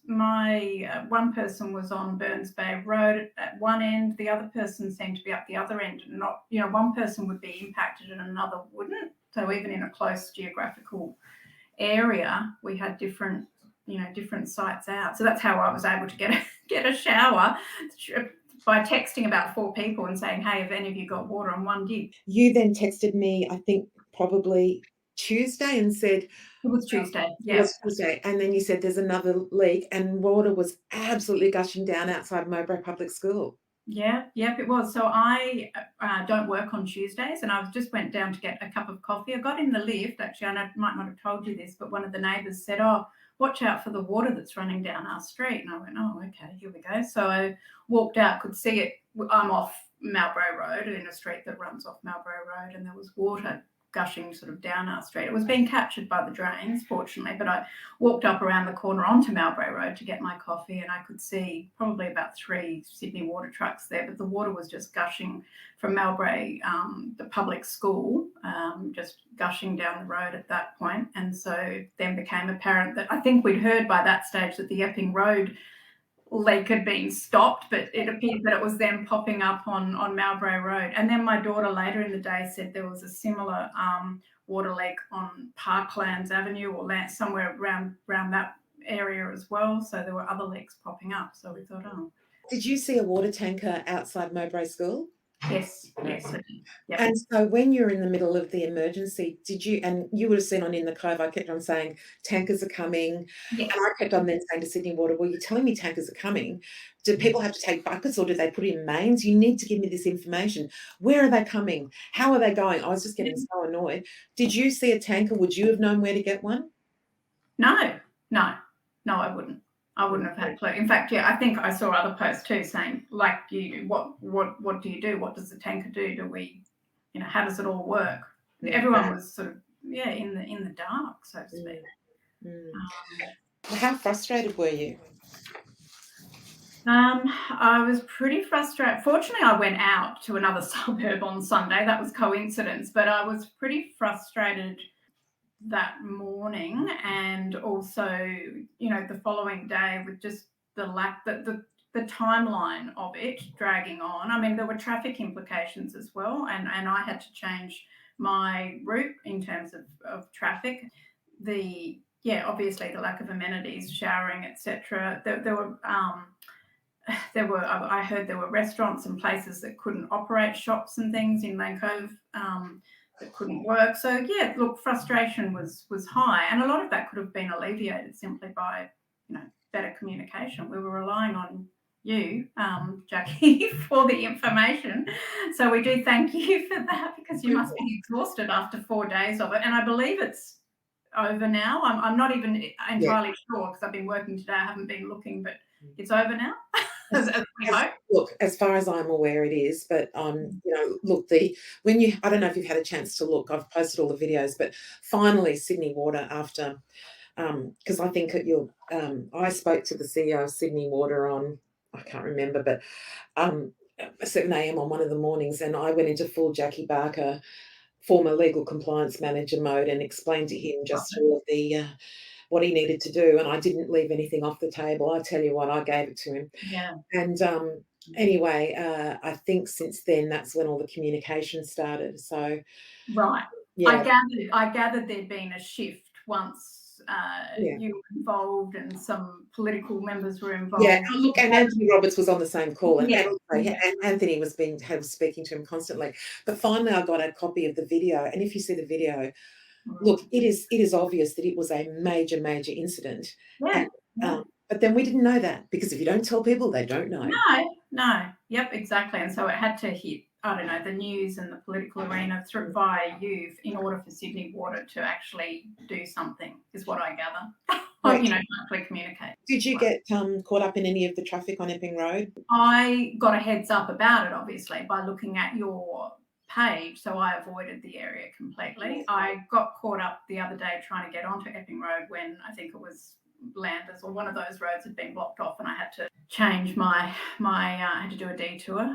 H: my one person was on Burns Bay Road at one end, the other person seemed to be up the other end, and not, you know, one person would be impacted and another wouldn't. So even in a close geographical area, we had different sites out. So that's how I was able to get a shower, by texting about 4 people and saying, hey, have any of you got water? And one did.
B: You then texted me, I think probably Tuesday, and said...
H: It was Tuesday, yeah.
B: It was Tuesday. And then you said there's another leak, and water was absolutely gushing down outside Mowbray Public School.
H: Yeah, yep, it was. So I don't work on Tuesdays, and I just went down to get a cup of coffee. I got in the lift, actually, I might not have told you this, but one of the neighbours said, oh, watch out for the water that's running down our street. And I went, oh, okay, here we go. So I walked out, could see it. I'm off Mowbray Road, in a street that runs off Mowbray Road, and there was water gushing sort of down our street. It was being captured by the drains, fortunately, but I walked up around the corner onto Mowbray Road to get my coffee, and I could see probably about 3 Sydney water trucks there, but the water was just gushing from Mowbray, the public school, just gushing down the road at that point. And so then became apparent that, I think we'd heard by that stage that the Epping Road leak had been stopped, but it appeared that it was then popping up on Mowbray Road. And then my daughter later in the day said there was a similar water leak on Parklands Avenue, or somewhere around that area as well. So there were other leaks popping up. So we thought, oh.
B: Did you see a water tanker outside Mowbray School?
H: Yes. Yep.
B: And so when you're in the middle of the emergency, and you would have seen on In the Cove, I kept on saying, tankers are coming.
H: Yes.
B: And I kept on then saying to Sydney Water, well, you're telling me tankers are coming. Do people have to take buckets, or do they put in mains? You need to give me this information. Where are they coming? How are they going? I was just getting so annoyed. Did you see a tanker? Would you have known where to get one?
H: No, I wouldn't. I wouldn't have had a clue. In fact, yeah, I think I saw other posts too saying, like, what do you do? What does the tanker do? Do we, you know, how does it all work? Everyone was sort of, in the dark, so to speak.
B: How frustrated were you?
H: I was pretty frustrated. Fortunately, I went out to another suburb on Sunday. That was coincidence, but I was pretty frustrated that morning, and also, you know, the following day, with just the timeline of it dragging on. I mean, there were traffic implications as well, and I had to change my route in terms of traffic. Obviously the lack of amenities, showering, etc. I heard there were restaurants and places that couldn't operate, shops and things in Lane Cove that couldn't work. So yeah, look, frustration was high, and a lot of that could have been alleviated simply by, you know, better communication. We were relying on you, Jackie, for the information. So we do thank you for that, because you must be exhausted after 4 days of it. And I believe it's over now. I'm not even entirely sure, because I've been working today. I haven't been looking, but it's over now.
B: Look, as far as I'm aware, it is. But you know, look, I don't know if you've had a chance to look. I've posted all the videos, but finally, Sydney Water, after because I think I spoke to the CEO of Sydney Water on, I can't remember, but 7 a.m. on one of the mornings, and I went into full Jackie Barker, former legal compliance manager mode, and explained to him just all of the what he needed to do, and I didn't leave anything off the table. I tell you what, I gave it to him.
H: Yeah.
B: And anyway, I think since then that's when all the communication started. So
H: right. Yeah. I gathered there'd been a shift once you were involved and some political members were involved.
B: Yeah, look, and Anthony Roberts was on the same call, and Anthony was speaking to him constantly. But finally, I got a copy of the video, and if you see the video, look, it is obvious that it was a major incident.
H: Yeah.
B: But then we didn't know that, because if you don't tell people, they don't know.
H: No. Yep, exactly. And so it had to hit, I don't know, the news and the political arena through via you in order for Sydney Water to actually do something, is what I gather.
B: Right.
H: To actually communicate.
B: Did you get caught up in any of the traffic on Epping Road?
H: I got a heads up about it, obviously, by looking at your page, so I avoided the area completely. I got caught up the other day trying to get onto Epping Road when I think it was Landers or one of those roads had been blocked off, and I had to change I had to do a detour.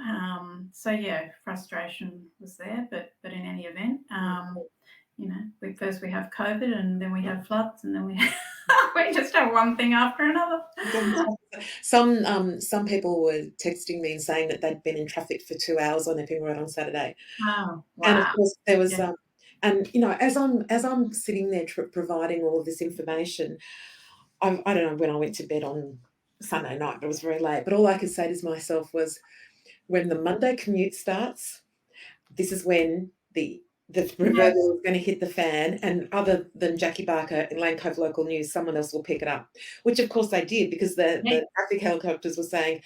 H: So yeah, frustration was there, but in any event, first we have COVID, and then we have floods, and then we we just have one thing after another.
B: Some people were texting me and saying that they'd been in traffic for 2 hours on Epping Road on Saturday.
H: Oh, wow.
B: And of course there was and as I'm sitting there providing all of this information, I don't know when I went to bed on Sunday night, but it was very late. But all I could say to myself was, when the Monday commute starts, this is when the proverbial is going to hit the fan, and other than Jackie Barker in Lane Cove Local News, someone else will pick it up, which of course they did, because the traffic helicopters were saying,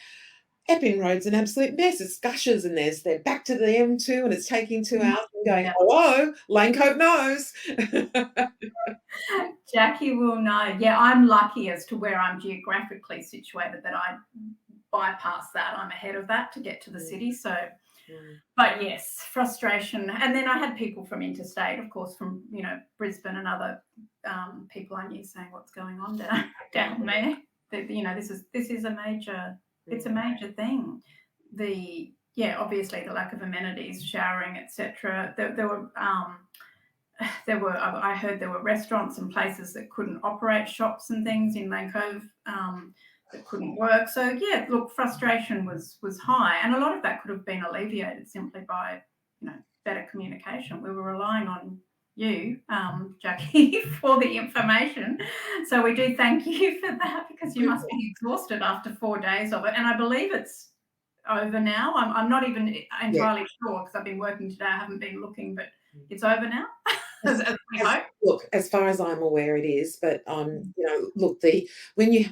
B: Epping Road's an absolute mess. It's gushers, and they're back to the M2, and it's taking 2 hours. And going, hello, Lane Cove knows.
H: Jackie will know. Yeah, I'm lucky as to where I'm geographically situated that I bypass that. I'm ahead of that to get to the city. So, but yes, frustration. And then I had people from interstate, of course, from Brisbane and other people I knew saying, what's going on down there? This is a major. It's a major thing. Obviously the lack of amenities, showering, etc. I heard there were restaurants and places that couldn't operate, shops and things in Lane Cove that couldn't work. So yeah, look, frustration was high, and a lot of that could have been alleviated simply by better communication. We were relying on you, Jackie, for the information. So we do thank you for that, because you must be exhausted after 4 days of it. And I believe it's over now. I'm not even entirely sure, because I've been working today. I haven't been looking, but it's over now.
B: Look, as far as I'm aware, it is. But look, I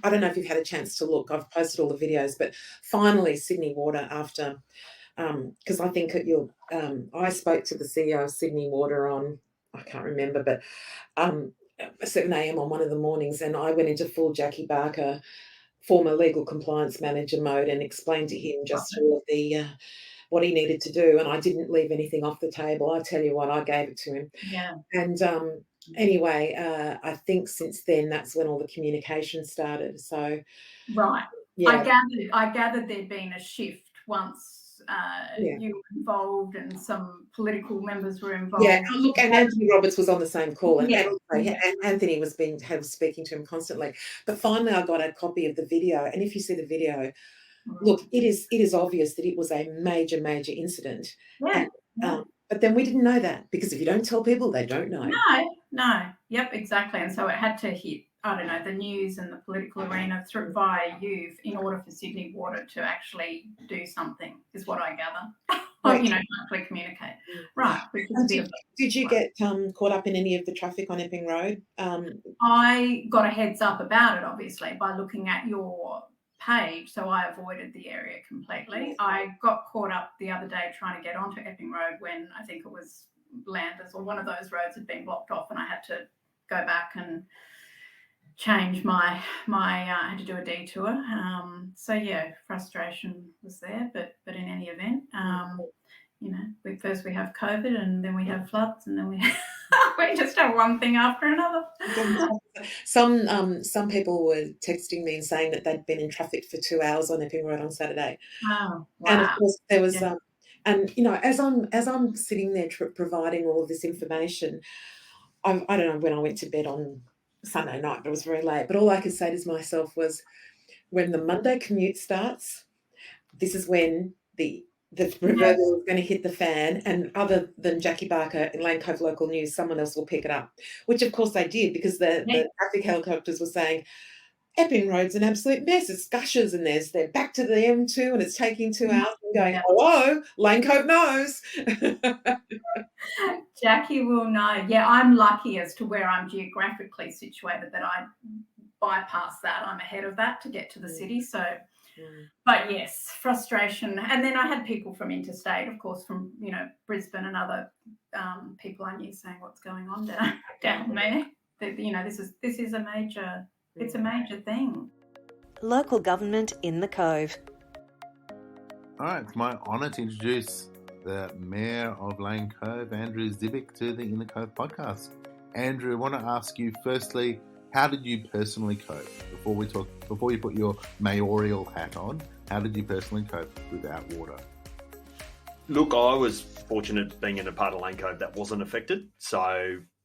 B: don't know if you've had a chance to look. I've posted all the videos, but finally, Sydney Water, after because I think I spoke to the CEO of Sydney Water on, I can't remember, but 7 a.m. on one of the mornings, and I went into full Jackie Barker, former legal compliance manager mode, and explained to him just all of the what he needed to do, and I didn't leave anything off the table. I tell you what, I gave it to him.
H: Yeah.
B: And anyway, I think since then that's when all the communication started. So
H: right,
B: yeah.
H: I gathered there'd been a shift once you were involved and some political members were involved.
B: Yeah, look, and Anthony Roberts was on the same call, and Anthony was speaking to him constantly. But finally, I got a copy of the video, and if you see the video, look, it is obvious that it was a major incident.
H: Yeah.
B: But then we didn't know that, because if you don't tell people, they don't know.
H: No. Yep, exactly. And so it had to hit, I don't know, the news and the political arena through via you in order for Sydney Water to actually do something, is what I gather. Actually communicate. Right.
B: Did you get caught up in any of the traffic on Epping Road?
H: I got a heads up about it, obviously, by looking at your page, so I avoided the area completely. I got caught up the other day trying to get onto Epping Road when I think it was Landers or one of those roads had been blocked off, and I had to go back and change I had to do a detour. So yeah, frustration was there, but in any event, first we have COVID, and then we have floods, and then we we just have one thing after another.
B: Some people were texting me and saying that they'd been in traffic for 2 hours on Epping Road on Saturday.
H: Oh, wow.
B: And of course there was as I'm sitting there providing all of this information, I don't know when I went to bed on Sunday night, but it was very late. But all I could say to myself was, when the Monday commute starts, this is when the proverbial is going to hit the fan, and other than Jackie Barker in Lane Cove Local News, someone else will pick it up, which of course they did, because the traffic helicopters were saying, Epping Road's an absolute mess. It's gushers, and they're back to the M2, and it's taking 2 hours. And going, hello, Lane Cove knows.
H: Jackie will know. Yeah, I'm lucky as to where I'm geographically situated that I bypass that. I'm ahead of that to get to the city. So, but yes, frustration. And then I had people from interstate, of course, from, Brisbane and other people I knew saying what's going on down there. This is a major, it's a major thing.
C: Local government in the Cove.
A: All right, it's my honour to introduce the Mayor of Lane Cove, Andrew Zibick, to the In the Cove podcast. Andrew, I want to ask you firstly, how did you personally cope? Before you put your mayoral hat on, how did you personally cope without water?
I: Look, I was fortunate being in a part of Lane Cove that wasn't affected.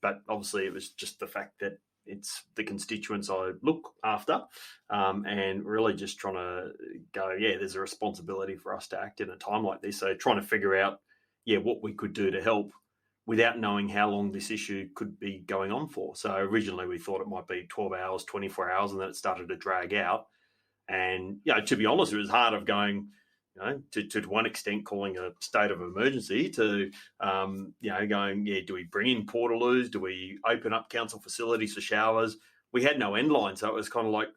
I: But obviously it was just the fact that it's the constituents I look after, and really just trying to go, there's a responsibility for us to act in a time like this. So trying to figure out, what we could do to help without knowing how long this issue could be going on for. So originally we thought it might be 12 hours, 24 hours, and then it started to drag out. And, to be honest, it was hard of going, to one extent calling a state of emergency to, going, do we bring in portaloos? Do we open up council facilities for showers? We had no end line. So it was kind of like,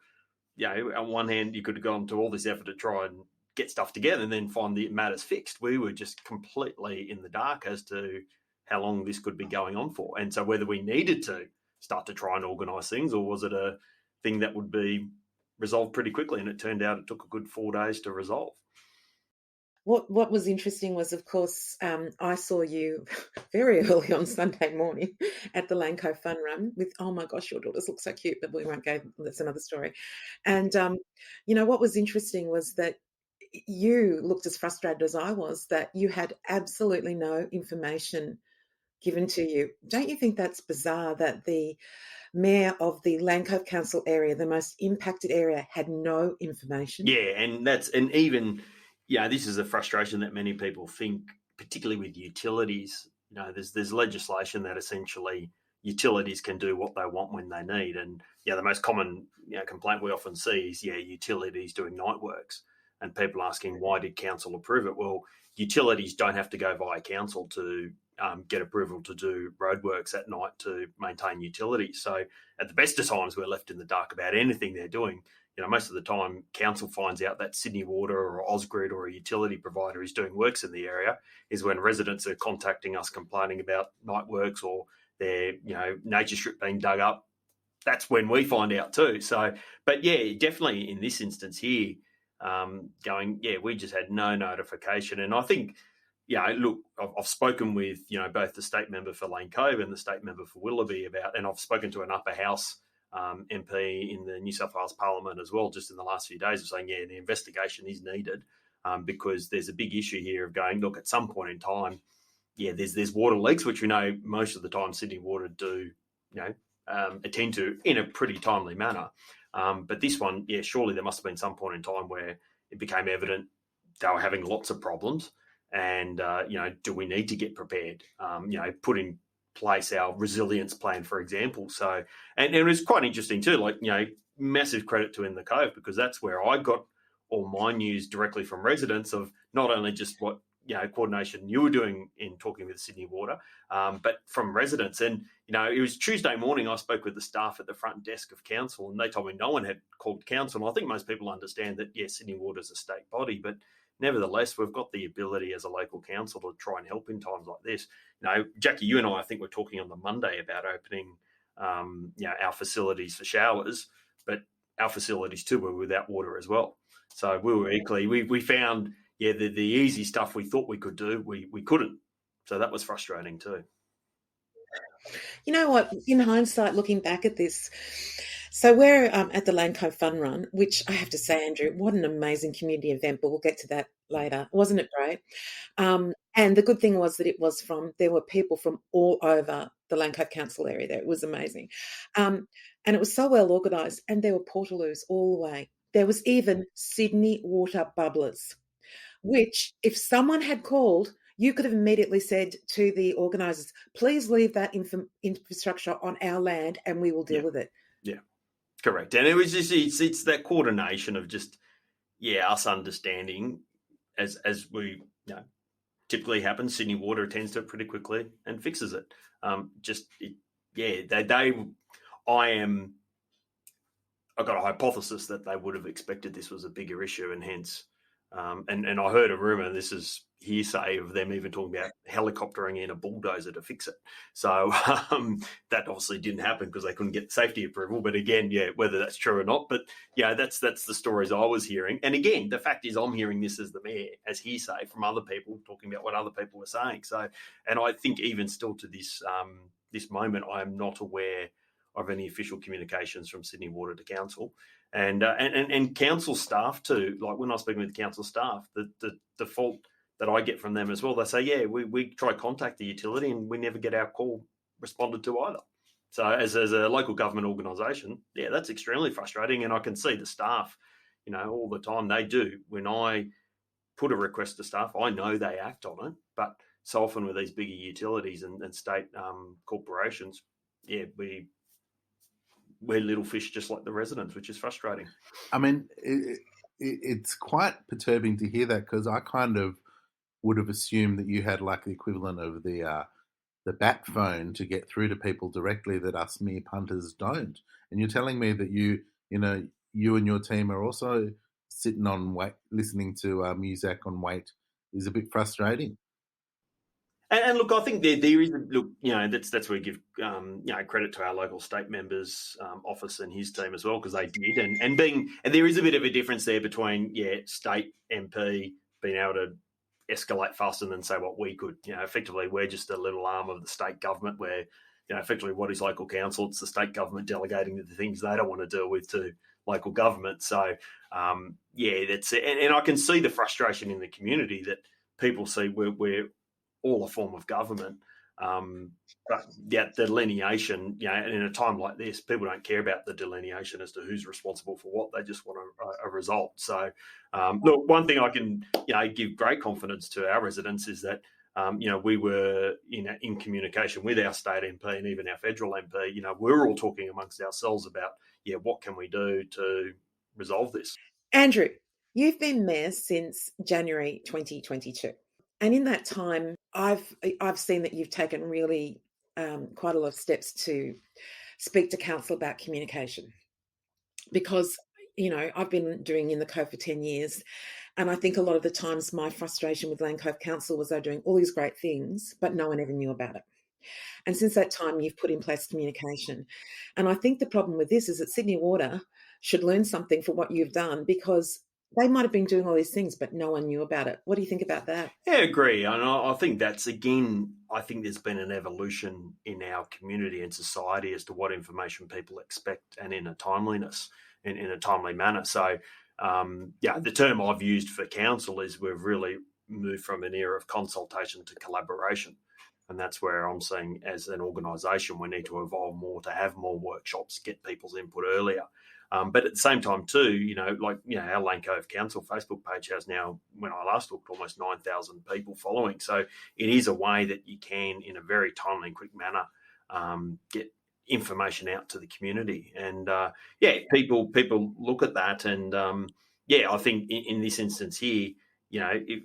I: on one hand, you could have gone to all this effort to try and get stuff together and then find the matters fixed. We were just completely in the dark as to how long this could be going on for. And so whether we needed to start to try and organise things, or was it a thing that would be resolved pretty quickly? And it turned out it took a good 4 days to resolve.
B: What was interesting was, of course, I saw you very early on Sunday morning at the Lane Cove Fun Run with, oh my gosh, your daughters look so cute, but we won't go, that's another story. And, what was interesting was that you looked as frustrated as I was, that you had absolutely no information given to you. Don't you think that's bizarre that the Mayor of the Lane Cove Council area, the most impacted area, had no information?
I: Yeah, and this is a frustration that many people think, particularly with utilities. There's legislation that essentially utilities can do what they want when they need. And, the most common complaint we often see is, utilities doing night works. And people asking, why did council approve it? Well, utilities don't have to go via council to get approval to do roadworks at night to maintain utilities. So at the best of times, we're left in the dark about anything they're doing. Most of the time, council finds out that Sydney Water or Ausgrid or a utility provider is doing works in the area is when residents are contacting us complaining about night works or their, nature strip being dug up. That's when we find out too. So, but definitely in this instance here, we just had no notification. And I think, look, I've spoken with, both the state member for Lane Cove and the state member for Willoughby and I've spoken to an upper house MP in the New South Wales Parliament as well, just in the last few days, of saying, the investigation is needed because there's a big issue here of going, look, at some point in time, there's water leaks, which we know most of the time Sydney Water do, attend to in a pretty timely manner. But this one, surely there must have been some point in time where it became evident they were having lots of problems. And, do we need to get prepared? Put in place our resilience plan, for example. So, and it was quite interesting too, massive credit to In the Cove, because that's where I got all my news directly from residents of not only just what, coordination you were doing in talking with Sydney Water, but from residents. And, it was Tuesday morning, I spoke with the staff at the front desk of council and they told me no one had called council. And I think most people understand that, Sydney Water is a state body, but nevertheless, we've got the ability as a local council to try and help in times like this. Jackie, you and I think we're talking on the Monday about opening, our facilities for showers, but our facilities too were without water as well. So we were equally, we found, the easy stuff we thought we could do, we couldn't. So that was frustrating too.
B: You know what, in hindsight, looking back at this, so we're at the Lane Cove Fun Run, which I have to say, Andrew, what an amazing community event, but we'll get to that later. Wasn't it great? And the good thing was that there were people from all over the Lane Cove Council area there. It was amazing. And it was so well organised, and there were portaloos all the way. There was even Sydney Water bubblers, which if someone had called, you could have immediately said to the organisers, please leave that infrastructure on our land and we will deal with it.
I: Yeah, correct. And it was just, it's that coordination of just, us understanding as we, typically happens. Sydney Water attends to it pretty quickly and fixes it. I've got a hypothesis that they would have expected this was a bigger issue, and hence, and I heard a rumour, this is hearsay, of them even talking about helicoptering in a bulldozer to fix it. So that obviously didn't happen because they couldn't get safety approval. But again, whether that's true or not, but that's the stories I was hearing. And again, the fact is, I'm hearing this as the mayor, as hearsay from other people talking about what other people were saying. So, and I think even still to this this moment, I am not aware of any official communications from Sydney Water to Council, and council staff too. Like when I was speaking with the council staff, the default that I get from them as well, they say, we try contact the utility and we never get our call responded to either. So as a local government organisation, that's extremely frustrating, and I can see the staff, all the time they do. When I put a request to staff, I know they act on it, but so often with these bigger utilities and state corporations, we're little fish just like the residents, which is frustrating.
A: I mean, it's quite perturbing to hear that, because I kind of would have assumed that you had like the equivalent of the bat phone to get through to people directly that us mere punters don't. And you're telling me that you and your team are also sitting on wait, listening to music on wait, is a bit frustrating.
I: And look, I think there is that's where we give credit to our local state members office and his team as well, because they did, and there is a bit of a difference there between state MP being able to escalate faster than say what we could. Effectively we're just a little arm of the state government where effectively what is local council, it's the state government delegating the things they don't want to deal with to local government. So that's it. And I can see the frustration in the community that people see we're all a form of government. But the delineation, and in a time like this, people don't care about the delineation as to who's responsible for what. They just want a result. So, look, one thing I can, give great confidence to our residents is that, we were in communication with our state MP and even our federal MP. We're all talking amongst ourselves about, what can we do to resolve this?
B: Andrew, you've been mayor since January 2022. And in that time, I've seen that you've taken really quite a lot of steps to speak to council about communication, because I've been doing In the Cove for 10 years, and I think a lot of the times my frustration with Lane Cove Council was they're doing all these great things, but no one ever knew about it. And since that time, you've put in place communication. And I think the problem with this is that Sydney Water should learn something for what you've done, because they might have been doing all these things, but no one knew about it. What do you think about that?
I: Yeah, I agree. And I think that's, again, I think there's been an evolution in our community and society as to what information people expect, and in a timeliness, in a timely manner. So, the term I've used for council is we've really moved from an era of consultation to collaboration. And that's where I'm saying, as an organisation, we need to evolve more to have more workshops, get people's input earlier. But at the same time too, our Lane Cove Council Facebook page has now, when I last looked, almost 9,000 people following. So it is a way that you can, in a very timely and quick manner, get information out to the community. And people look at that, and I think in this instance here,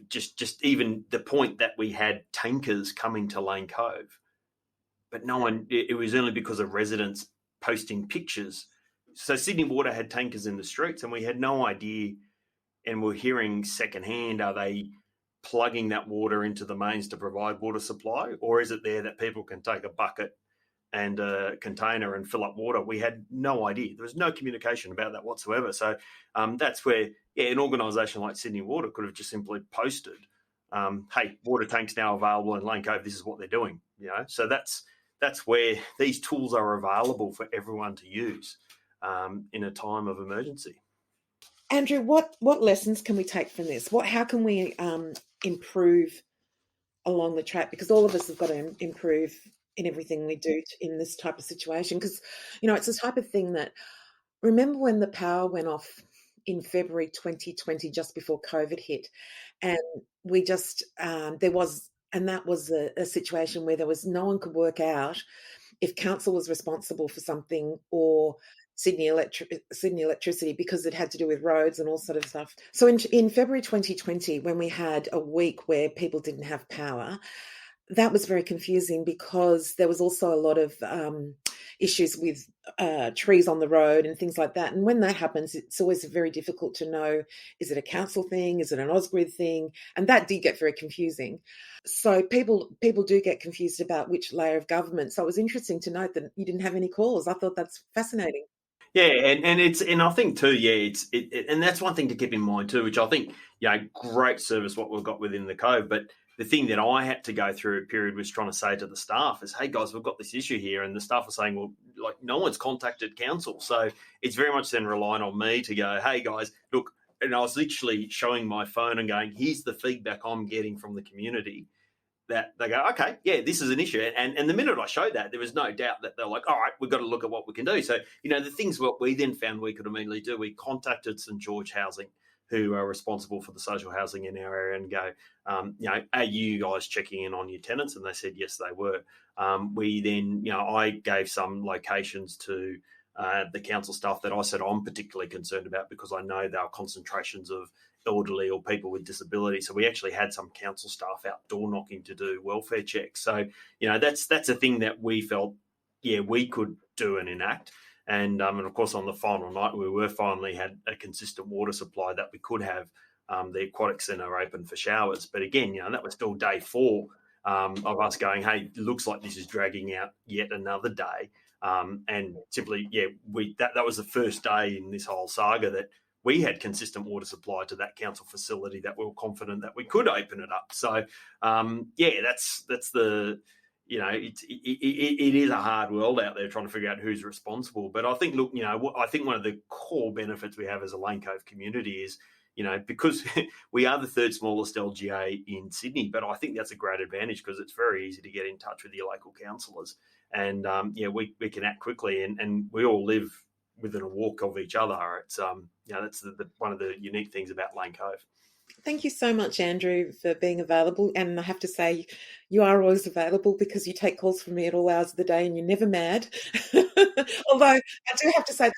I: just even the point that we had tankers coming to Lane Cove, but no one, it was only because of residents posting pictures. So Sydney Water had tankers in the streets, and we had no idea, and we're hearing secondhand, are they plugging that water into the mains to provide water supply, or is it there that people can take a bucket and a container and fill up water? We had no idea. There was no communication about that whatsoever. So that's where an organisation like Sydney Water could have just simply posted, hey, water tanks now available in Lane Cove, this is what they're doing. So that's where these tools are available for everyone to use in a time of emergency.
B: Andrew, what lessons can we take from this? How can we improve along the track? Because all of us have got to improve in everything we do in this type of situation. Because, it's the type of thing that, remember when the power went off in February 2020, just before COVID hit, and we just, that was a situation where there was no one could work out if council was responsible for something, or Sydney Electricity, because it had to do with roads and all sort of stuff. So in February 2020, when we had a week where people didn't have power, that was very confusing, because there was also a lot of issues with trees on the road and things like that. And when that happens, it's always very difficult to know, is it a council thing? Is it an Ausgrid thing? And that did get very confusing. So people do get confused about which layer of government. So it was interesting to note that you didn't have any calls. I thought that's fascinating.
I: Yeah, and I think too, and that's one thing to keep in mind too, which I think, great service what we've got within the Cove. But the thing that I had to go through a period was trying to say to the staff is, hey guys, we've got this issue here, and the staff are saying, well, like no one's contacted council, so it's very much then relying on me to go, hey guys, look, and I was literally showing my phone and going, here's the feedback I'm getting from the community. That they go, okay, yeah, this is an issue. And the minute I showed that, there was no doubt that they're like, all right, we've got to look at what we can do. So, the things what we then found we could immediately do, we contacted St George Housing, who are responsible for the social housing in our area, and go, are you guys checking in on your tenants? And they said, yes, they were. We then, I gave some locations to the council staff that I said I'm particularly concerned about, because I know there are concentrations of elderly or people with disability. So we actually had some council staff out door knocking to do welfare checks. So, that's a thing that we felt, we could do and enact. And of course, on the final night, we finally had a consistent water supply that we could have the aquatic centre open for showers. But again, that was still day 4 of us going, hey, it looks like this is dragging out yet another day. And simply, that was the first day in this whole saga that we had consistent water supply to that council facility, that we were confident that we could open it up. So, that's the, it is a hard world out there trying to figure out who's responsible. But I think, look, I think one of the core benefits we have as a Lane Cove community is, because we are the 3rd smallest LGA in Sydney, but I think that's a great advantage because it's very easy to get in touch with your local councillors. And, we can act quickly, and we all live within a walk of each other. It's that's one of the unique things about Lane Cove.
B: Thank you so much, Andrew, for being available. And I have to say, you are always available because you take calls from me at all hours of the day and you're never mad. Although I do have to say,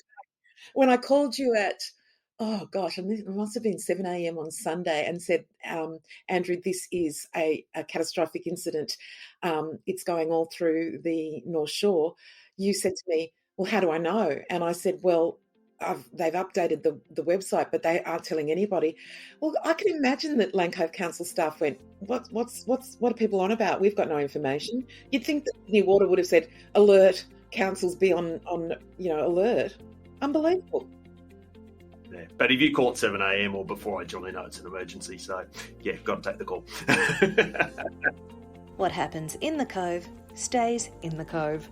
B: when I called you at, it must have been 7 a.m. on Sunday and said, Andrew, this is a catastrophic incident. It's going all through the North Shore. You said to me, well, how do I know? And I said, well, they've updated the website, but they aren't telling anybody. Well, I can imagine that Lane Cove Council staff went, what are people on about? We've got no information. You'd think that Sydney Water would have said, alert, councils be on alert. Unbelievable.
I: Yeah, but if you call at 7 a.m. or before, I generally know it's an emergency. So, got to take the call.
C: What happens in the Cove stays in the Cove.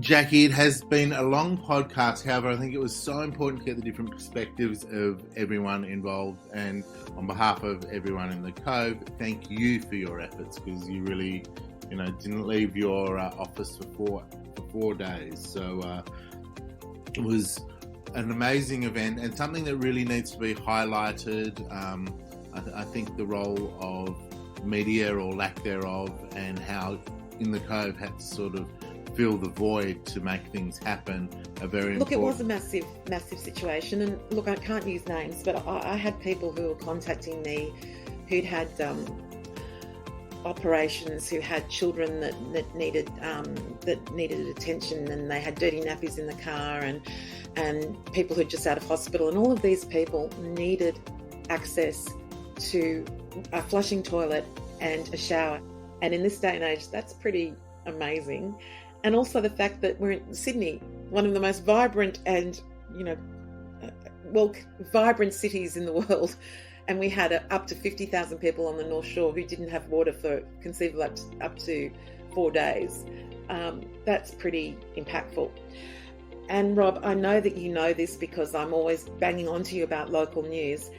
A: Jackie, it has been a long podcast. However, I think it was so important to get the different perspectives of everyone involved. And on behalf of everyone in the Cove, thank you for your efforts, because you really, didn't leave your office for 4 days. So it was an amazing event and something that really needs to be highlighted. I think the role of media, or lack thereof, and how in the Cove had to sort of fill the void to make things happen are very important.
B: Look, it was a massive situation. And look, I can't use names, but I had people who were contacting me who'd had operations, who had children that needed attention, and they had dirty nappies in the car, and people who were just out of hospital. And all of these people needed access to a flushing toilet and a shower. And in this day and age, that's pretty amazing. And also the fact that we're in Sydney, one of the most vibrant and, vibrant cities in the world. And we had up to 50,000 people on the North Shore who didn't have water for conceivably up to 4 days. That's pretty impactful. And Rob, I know that you know this because I'm always banging on to you about local news.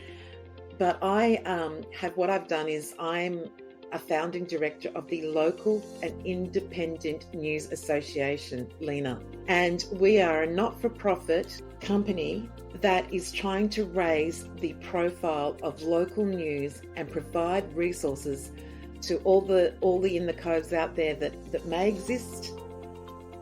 B: But what I've done is I'm a founding director of the Local and Independent News Association, LINA. And we are a not-for-profit company that is trying to raise the profile of local news and provide resources to all the in the coves out there that may exist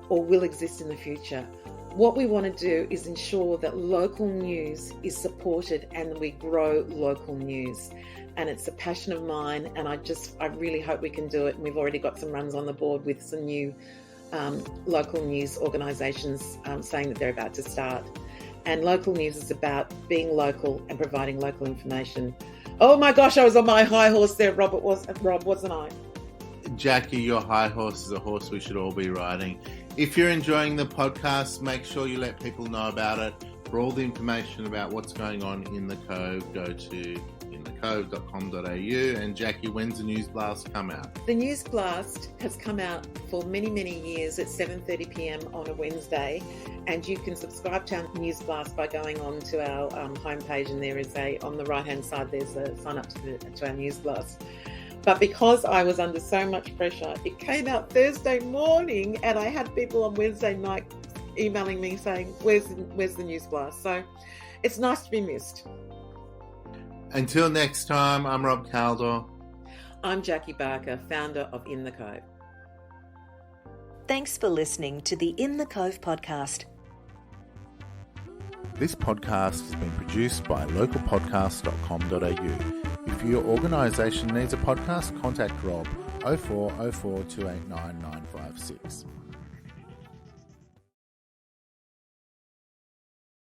B: or will exist in the future. What we want to do is ensure that local news is supported and we grow local news. and it's a passion of mine, and I really hope we can do it. And we've already got some runs on the board with some new local news organisations saying that they're about to start. And local news is about being local and providing local information. Oh my gosh, I was on my high horse there, Rob, wasn't I?
A: Jackie, your high horse is a horse we should all be riding. If you're enjoying the podcast, make sure you let people know about it. For all the information about what's going on in the Cove, go to inthecove.com.au. And Jackie, when's the News Blast come out?
B: The News Blast has come out for many, many years at 7:30 p.m. on a Wednesday, and you can subscribe to our News Blast by going on to our homepage, and there is on the right-hand side, there's a sign up to our News Blast. But because I was under so much pressure, it came out Thursday morning, and I had people on Wednesday night emailing me saying, where's the News Blast? So it's nice to be missed.
A: Until next time, I'm Rob Caldor.
B: I'm Jackie Barker, founder of In the Cove.
C: Thanks for listening to the In the Cove podcast.
A: This podcast has been produced by localpodcast.com.au. If your organisation needs a podcast, contact Rob 0404 289 956.